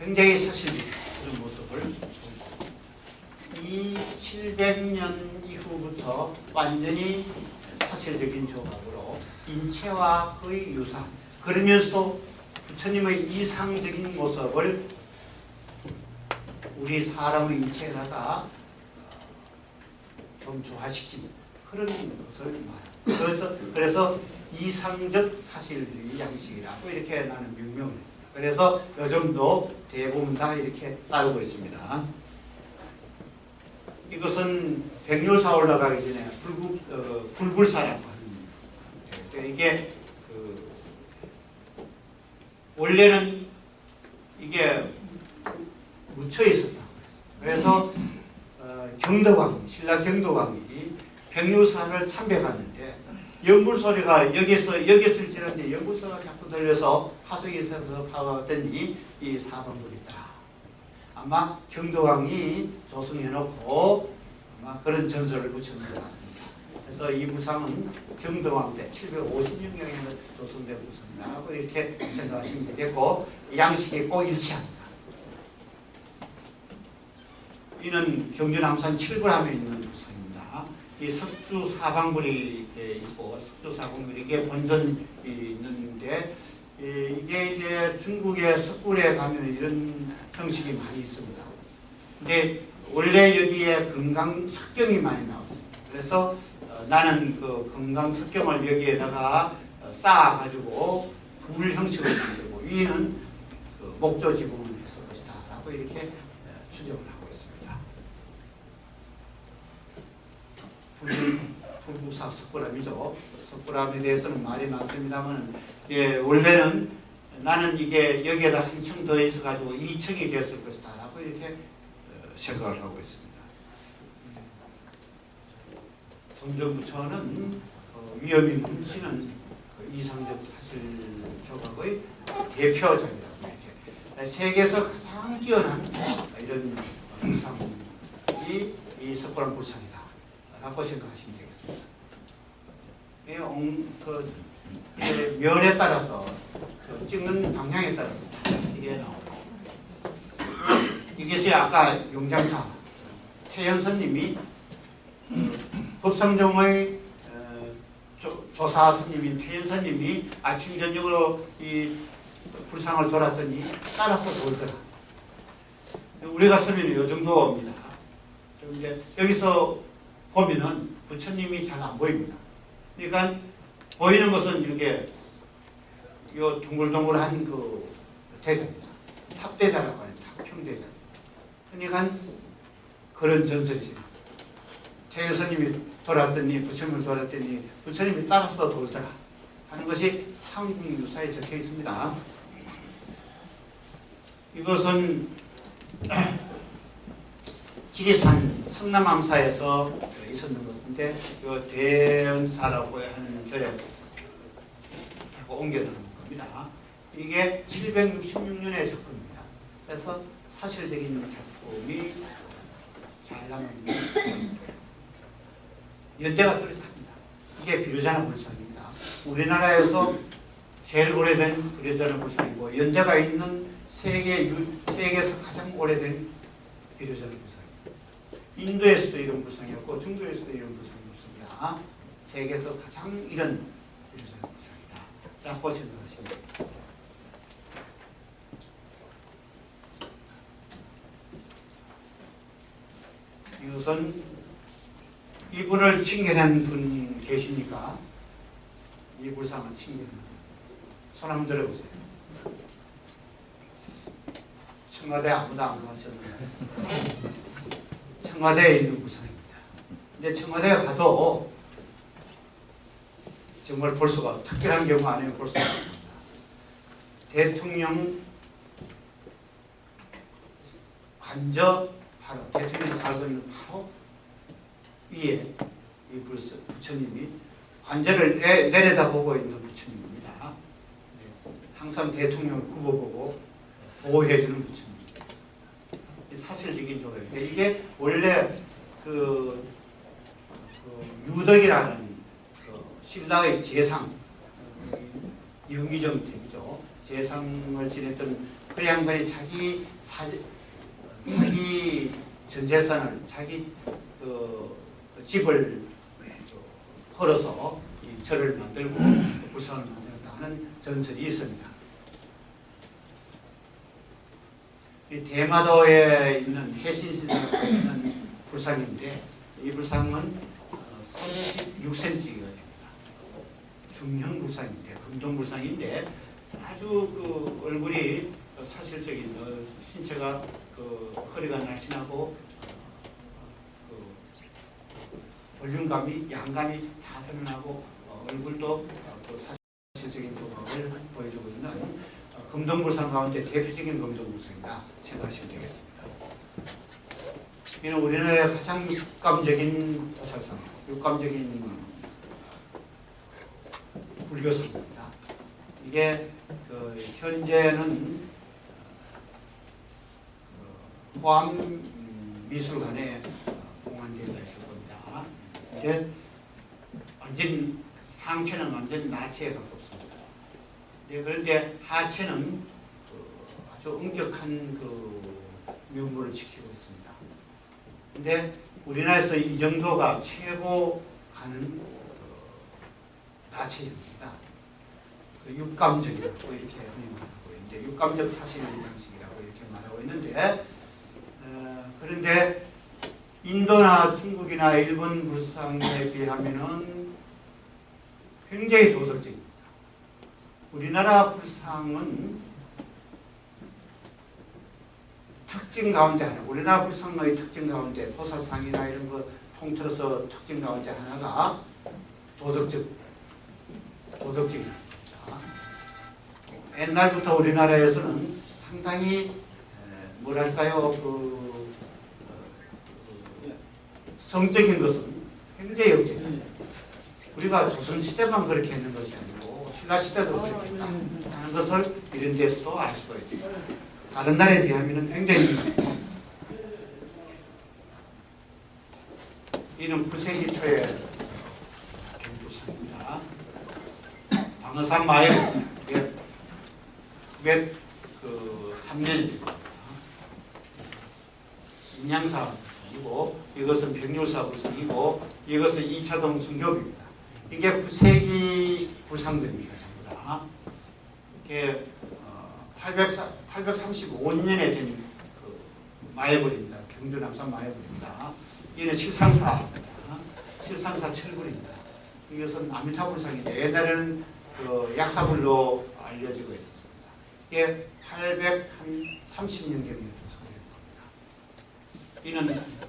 굉장히 사실적인 그런 모습을 보입니다. 이 700년 이후부터 완전히 사실적인 조각으로 인체와 거의 유사한, 그러면서도 부처님의 이상적인 모습을 우리 사람의 인체에다가 좀 조화시킨 그런 것을 말합니다. 그래서 이상적 사실주의 양식이라고 이렇게 나는 명명을 했습니다. 그래서 요즘도 대부분 다 이렇게 따르고 있습니다. 이것은 백률사 올라가기 전에 불불사라고 하는 이게 원래는 이게 묻혀 있었다고 했습니다. 그래서 경덕왕이, 신라 경덕왕이 백률사를 참배갔는데 연불소리가 여기있을지는데 연불소리가 자꾸 들려서 하도 있어서 봐봤더니 이 사방불이 있더라. 아마 경덕왕이 조성해놓고 아마 그런 전설을 붙여놓은 것 같습니다. 그래서 이 부상은 경덕왕 때 756년경에 조성된 부상이라고 이렇게 생각하시면 되겠고, 양식이 꼭 일치합니다. 이는 경주 남산 7불암에 있는 부상입니다. 이 석주 사방불이 있고, 석주 사방불이 이게 본전이 있는데, 이게 이제 중국의 석굴에 가면 이런 형식이 많이 있습니다. 근데 원래 여기에 금강석경이 많이 나왔습니다. 그래서 나는 그 금강석경을 여기에다가 쌓아가지고 불 형식을 만들고 위는 그 목조 지붕을 했을 것이다 라고 이렇게 추정을 하고 있습니다. 불국사 석굴암이죠. 석굴암에 대해서는 말이 많습니다만, 예, 원래는 나는 이게 여기에다 한 층 더 있어가지고 2층이 되었을 것이다 라고 이렇게 생각을 하고 있습니다. 동정부처는 위험이 뭉치는 그 이상적 사실 조각의 대표작이라고 이렇게 세계에서 가장 뛰어난 이런 불상이 이 석굴암 불상이다 라고 생각하시면 되겠습니다. 면에 따라서 찍는 방향에 따라서 이게 나옵니다. 이것이 아까 용장사 태연선님이 법성종의 조사 스님인 태연선님이 아침 저녁으로 이 불상을 돌았더니 따라서 돌더라. 우리가 서면 요 정도입니다. 이제 여기서 보면은 부처님이 잘 안 보입니다. 그러니까 보이는 것은 이렇게 요 동글동글한 그 대자입니다. 탑대자라고 하는 탑평대자. 그러니까 그런 전설이죠. 태연스님이 돌았더니 부처님을 돌았더니 부처님이 따라서 돌더라 하는 것이 삼국유사에 적혀 있습니다. 이것은 지리산 성남암사에서 있었는 것인데 이 대연사라고 하는 절에 옮겨놓은 겁니다. 이게 766년의 작품입니다. 그래서 사실적인 작품이 잘 남아있는 연대가 뚜렷합니다. 이게 비로자나 불상입니다. 우리나라에서 제일 오래된 비로자나 불상이고 연대가 있는 세계에서 가장 오래된 비로자나 불상입니다. 인도에서도 이런 불상이었고 중국에서도 이런 불상이 없습니다. 세계에서 가장 이런 비로자나 불상이다 라고 생각하시면 되겠습니다. 이것은 이분을 칭찬한 분 계시니까 이 불상을 칭찬합니다. 손 한번 들어보세요. 청와대 아무도 안 가셨는데 청와대에 있는 불상입니다. 근데 청와대에 가도 정말 볼 수가, 특별한 경우 아니면 볼 수가 없습니다. 대통령 관저 바로 대통령이 살고 있는 바로 위에 이 부처님이 관절을 내려다보고 있는 부처님입니다. 항상 대통령을 굽어보고 보호해주는 부처님입니다. 사실적인 조각인데 이게 원래 그 유덕이라는 신라의 재상, 영의정 댁이죠. 재상을 지냈던 그 양반이 자기 전 재산을 자기 그 집을 헐어서 이 절을 만들고 불상을 만들었다 하는 전설이 있습니다. 이 대마도에 있는 해신신사에 있는 불상인데 이 불상은 36cm가 됩니다. 중형 불상인데 금동 불상인데 아주 그 얼굴이 사실적인 신체가 그 허리가 날씬하고 볼륨감이 양감이 다 드러나고 얼굴도 그 사실적인 조각을 보여주고 있는 금동불상 가운데 대표적인 금동불상이다 생각하시면 되겠습니다. 이는 우리나라의 가장 육감적인 보살상, 육감적인 불교상입니다. 이게 그 현재는 호암미술관에 봉안되어 있을 겁니다. 근데 완전 상체는 완전 나체에 가깝습니다. 그런데 하체는 아주 엄격한 그 면모를 지키고 있습니다. 근데 우리나라에서 이 정도가 최고 가는 나체입니다. 육감적이라고 이렇게 말하고 있는데 육감적 사실 양식이라고 이렇게 말하고 있는데 그런데 인도나 중국이나 일본 불상에 비하면은 굉장히 도덕적입니다. 우리나라 불상은 특징 가운데 하나, 우리나라 불상의 특징 가운데 보살상이나 이런 거 통틀어서 특징 가운데 하나가 도덕적입니다. 옛날부터 우리나라에서는 상당히 뭐랄까요 성적인 것은 굉장히 역적입니다. 우리가 조선시대만 그렇게 했는 것이 아니고 신라시대도 그렇게 했다 하는 것을 이런 데서도 알 수가 있습니다. 다른 나라에 비하면 굉장히 이는 9세기 초에 불상입니다. 방어산 마을 903년이 인양사이고 이것은 백률사 불상이고 이것은 2차동 순교입니다. 이게 9세기 불상들입니다. 전부 다. 이게 835년에 된 그 마애불입니다. 경주 남산 마애불입니다. 이는 실상사입니다. 실상사 철불입니다. 이것은 아미타 불상인데 옛날에는 그 약사불로 알려지고 있습니다. 이게 830년경에 조성된 겁니다. 이는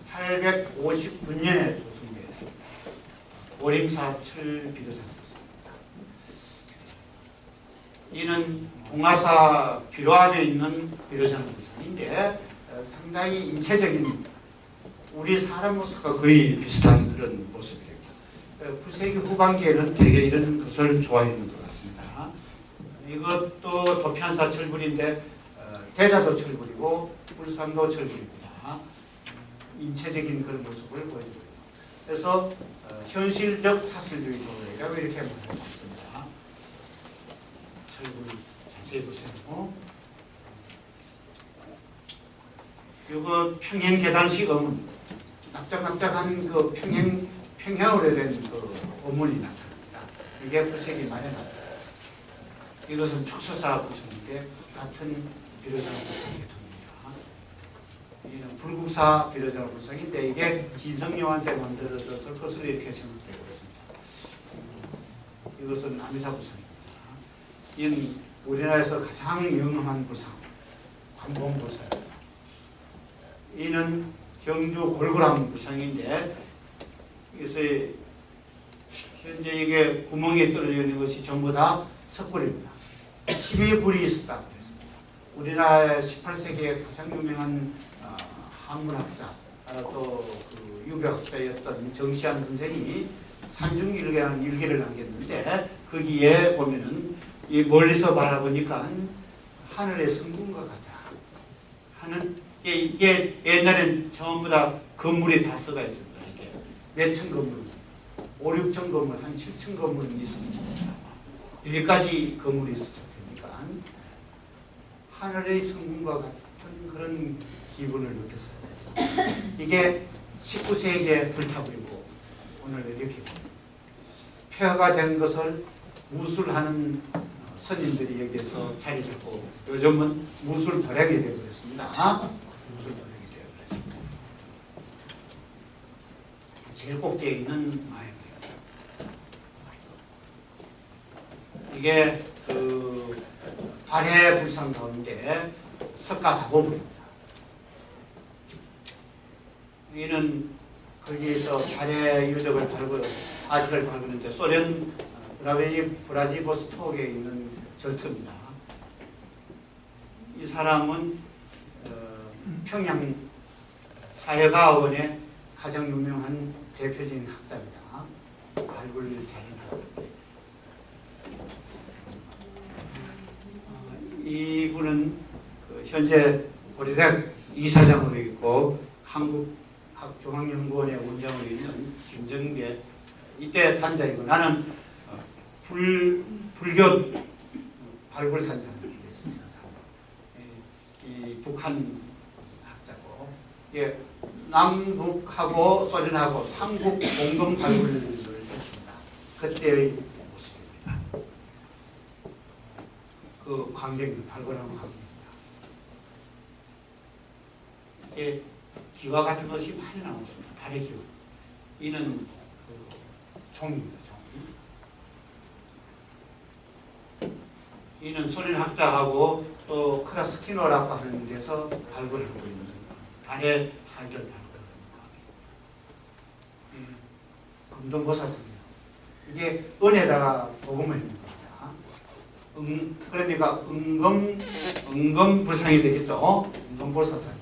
859년에 조성된 오림사 철비로산 불상입니다. 이는 봉화사 비로 안에 있는 비로산 불상인데 상당히 인체적인 우리 사람 모습과 거의 비슷한 그런 모습입니다. 9세기 후반기에는 되게 이런 것을 좋아했는 것 같습니다. 이것도 도피안사 철불인데 대자도 철불이고 불상도 철불입니다. 인체적인 그런 모습을 보여주고 있습니다. 그래서 현실적 사실주의 조례라고 이렇게 말할 수 있습니다. 철불 자세히 보세요. 이거 평행 계단식은 납작납작한 그 평형으로 된 그 어문이 나타납니다. 이게 9세기 말에 나옵니다. 이것은 축서사 구성인데 같은 비로자나 구성이 됩니다. 이는 불국사 비로자나 구성인데 이게 진성녀한테 만들어졌을 것으로 이렇게 생각되고 있습니다. 이것은 아미사 구성입니다. 이는 우리나라에서 가장 유명한 부상, 관본부상. 이는 경주 골고랑 부상인데, 그래서 현재 이게 구멍에 떨어져 있는 것이 전부 다 석굴입니다. 12굴이 있었다고 했습니다. 우리나라 18세기에 가장 유명한 한문학자, 또 그 유교학자였던 정시환 선생이 산중일기라는 일기를 남겼는데, 거기에 보면은 이 멀리서 바라보니까 하늘의 성군과 같다 하는 이게 옛날엔 전부 다 건물이 다 써가 있습니다. 이게 몇천 건물, 5, 6천 건물, 한 7천 건물은 있었습니다. 여기까지 건물이 있었을 테니까 하늘의 성군과 같은 그런 기분을 느꼈어요. 이게 19세기에 불타버리고 오늘 이렇게 폐허가 된 것을 무술하는 스님들이 여기에서 자리 잡고 요즘은 무술 도량이 되어버렸습니다. 무술 도량이 되어버렸습니다. 제일 꼭지에 있는 마약이에요. 이게 그 발해 불상 가운데 석가다보물입니다. 이는 거기에서 발해 유적을 사실을 발굴했는데 소련 브라지보스톡에 있는 절터입니다. 이 사람은 평양 사회과학원의 가장 유명한 대표적인 학자입니다. 발굴 대인학. 이분은 현재 고려대학 이사장으로 있고 한국학중앙연구원의 원장으로 있는 김정배 이때 단장이고 나는 불교 발굴 단장을 했습니다. 이 북한 학자고 예, 남북하고 소련하고 삼국 공동 발굴을 했습니다. 그때의 모습입니다. 그 광경입니다. 발굴한 광경입니다. 이게 기와 같은 것이 많이 나왔습니다. 발의 기와. 이는 그 종입니다. 종. 이는 소련 학자하고 또 크라스키노라고 하는 데서 발굴을 하고 있는 발의 살절 발굴을 하는 금동보사상입니다. 이게 은에다가 복음을 했는 겁니다. 그러니까 은검불상이 되겠죠. 은검보사상.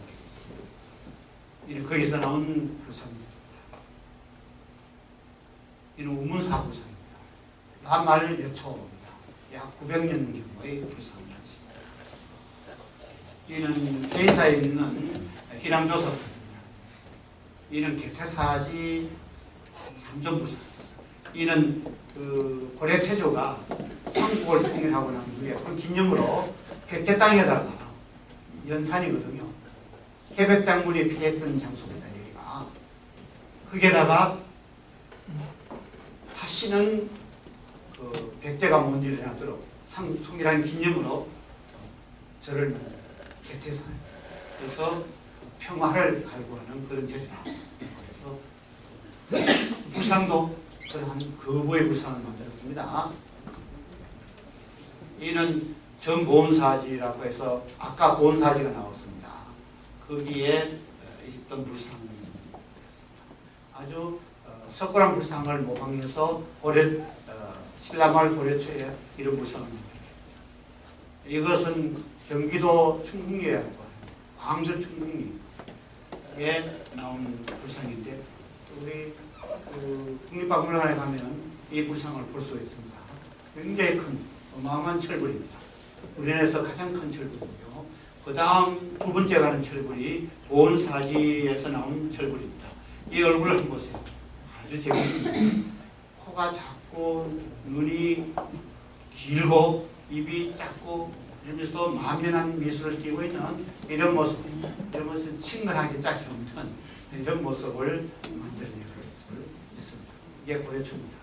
이는 거기서 나온 불상입니다. 이는 우문사불상입니다. 남말 여초입니다. 약 900년 경우의 불상입니다. 이는 대사에 있는 희랑조사상입니다. 이는 개태사지 삼전불상. 이는 그 고려태조가 삼국을 통일하고 난 후에 그 기념으로 백제 땅에다가 연산이거든요. 개백장군이 피했던 장소입니다. 여기가. 거기에다가 다시는 그 백제가 못 일어나도록 통일한 기념으로 절을 개태산. 그래서 평화를 갈구하는 그런 절이다. 그래서 불상도 그러한 거부의 불상을 만들었습니다. 이는 전보온사지라고 해서 아까 보온사지가 나왔습니다. 거기에 있었던 불상입니다. 아주 석굴암 불상을 모방해서 신라마을 고려초에 이런 불상을 만들었습니다. 이것은 경기도 충북리에 광주 충북리에 나온 불상인데 우리 국립박물관에 가면 이 불상을 볼 수 있습니다. 굉장히 큰 어마어마한 철불입니다. 우리나라에서 가장 큰 철불이고요. 그 다음 두 번째 가는 철불이 보온사지에서 나온 철불입니다. 이 얼굴을 한번 보세요. 아주 재밌습니다. 코가 작고 눈이 길고 입이 작고 이러면서 만면한 미소를 띠고 있는 이런 모습입니다. 이런 모습은 친근하게 짝이 없는 이런 모습을 만들어내고 있습니다. 이게 고려초입니다.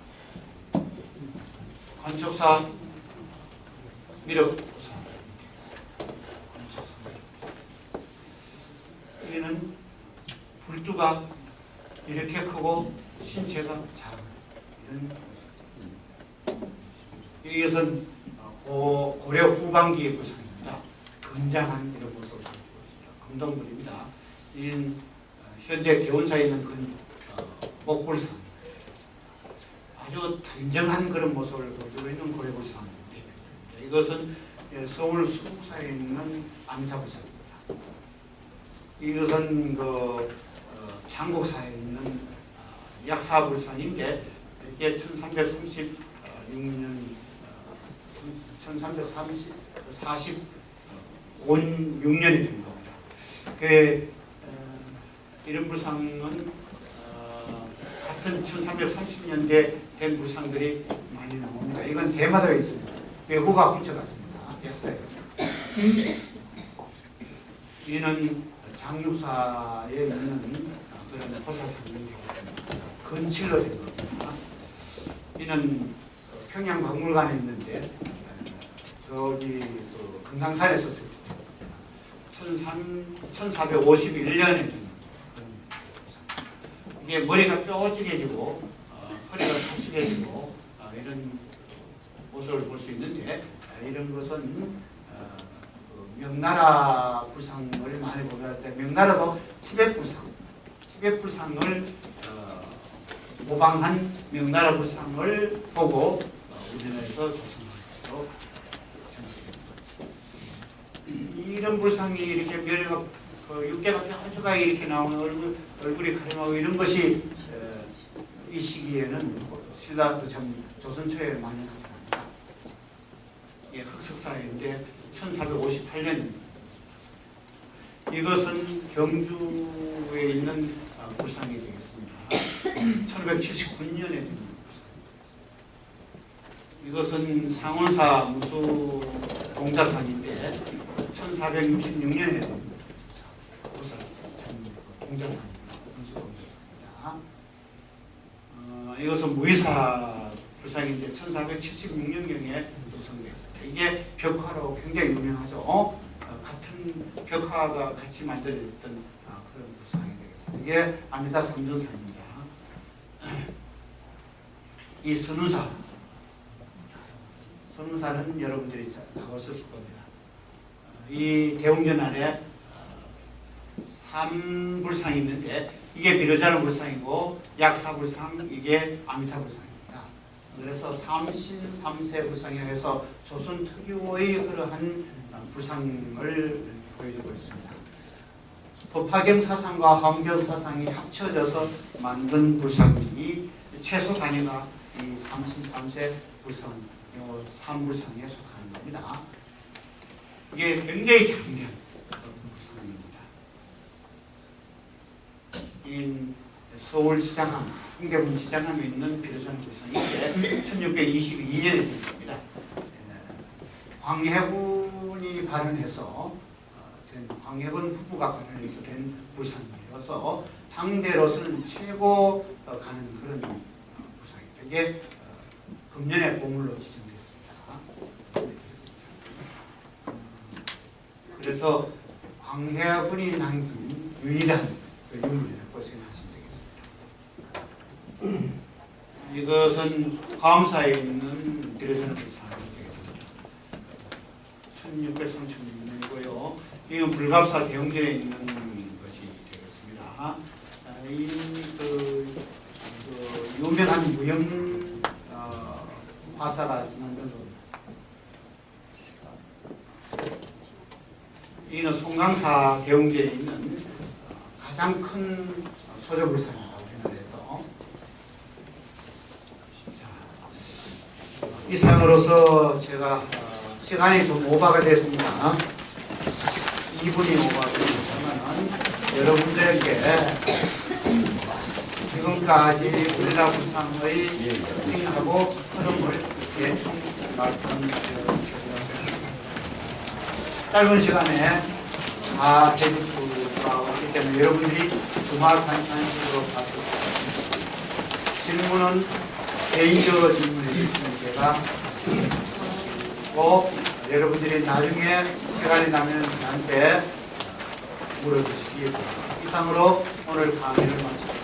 관촉사 미륵 여기는 불두가 이렇게 크고 신체가 작은 이런 이것은 고려 후반기의 불상입니다. 건장한 이런 모습을 보여주고 있습니다. 금동불입니다. 이는 현재 개원사에 있는 목불상 아주 단정한 그런 모습을 보여주고 있는 고려불상입니다. 이것은 서울 수국사에 있는 아미타불상입니다. 이것은 장곡사에 있는 약사불상인데 이게 1336년 1346년이 된 겁니다. 이런 불상은 같은 1330년대 된 불상들이 많이 나옵니다. 이건 대마도에 있습니다. 외고가 훔쳐갔습니다. 이는 장육사에 있는 그런 보살상이 되겠습니다. 근칠로 된 겁니다. 이는 평양박물관에 있는데 저기 그 금강산에서 1451년에 이게 머리가 뾰족해지고 허리가 사슬해지고 이런 모습을 볼 수 있는데 이런 것은 명나라 불상을 많이 보면 명나라도 티벳 불상을 모방한 명나라 불상을 보고 우리나라에서 조성한 것으로 생각됩니다. 이런 불상이 이렇게 머리가 육개가 뾰족하게 이렇게 나오는 얼굴이 가림하고 이런 것이 이 시기에는 조선 초에 많이 나타납니다. 예, 흑석사인데 1458년입니다. 이것은 경주에 있는 불상이 되겠습니다. 1579년에 된 불상. 이것은 상원사 무수 동자산인데 1466년에 된 불상. 동자산입니다. 무수 동자산입니다. 이것은 무의사 불상인데 1476년경에 조성되었습니다. 이게 벽화로 굉장히 유명하죠. 같은 벽화가 같이 만들어졌던 그런 불상이 되겠습니다. 이게 아미타 삼전사입니다. 이 선운사는 여러분들이 가보셨을 겁니다. 이 대웅전 안에 3불상이 있는데 이게 비로자는 불상이고 약사불상, 이게 아미타 불상입니다. 그래서 삼신 삼세 불상이라 해서 조선 특유의 그러한 불상을 보여주고 있습니다. 법화경 사상과 화엄경 사상이 합쳐져서 만든 불상이 최소 단위가 이 삼신 삼세 불상, 요 3불상에 속하는 겁니다. 이게 굉장히 장대한 불상입니다. 서울시장암, 풍계문 시장암에 있는 비로자는 불상인데 1622년에 된 겁니다. 광해군이 발현해서 광해군 부부가 발현해서 된 불상이어서 당대로서는 최고 가는 그런 불상입니다. 이게 금년의 보물로 지정됐습니다. 그래서 광해군이 남긴 유일한 유물이라고 생각하시면 되겠습니다. 이것은 화엄사에 있는 비로자는 불상이 되겠습니다. 1636년이고요. 이건 불갑사 대웅전에 있는 것이 되겠습니다. 유명한 무형 화사가 만든 겁니다. 이는 송강사 대웅전에 있는 가장 큰 소조불상입니다. 우리나라에서. 이상으로서 제가 시간이 좀 오버가 됐습니다. 2분이 오버가 됐지만 여러분들에게 지금까지 우리나라 불상의 특징하고 흐름을 대충 말씀드렸습니다. 짧은 시간에 다 해줄 수가 없기 때문에 여러분들이 주말 관찰식으로 봤을 것 같습니다. 질문은 개인적으로 질문해 주시면 제가 여러분들이 나중에 시간이 나면 저한테 물어주시기 바랍니다. 이상으로 오늘 강의를 마치겠습니다.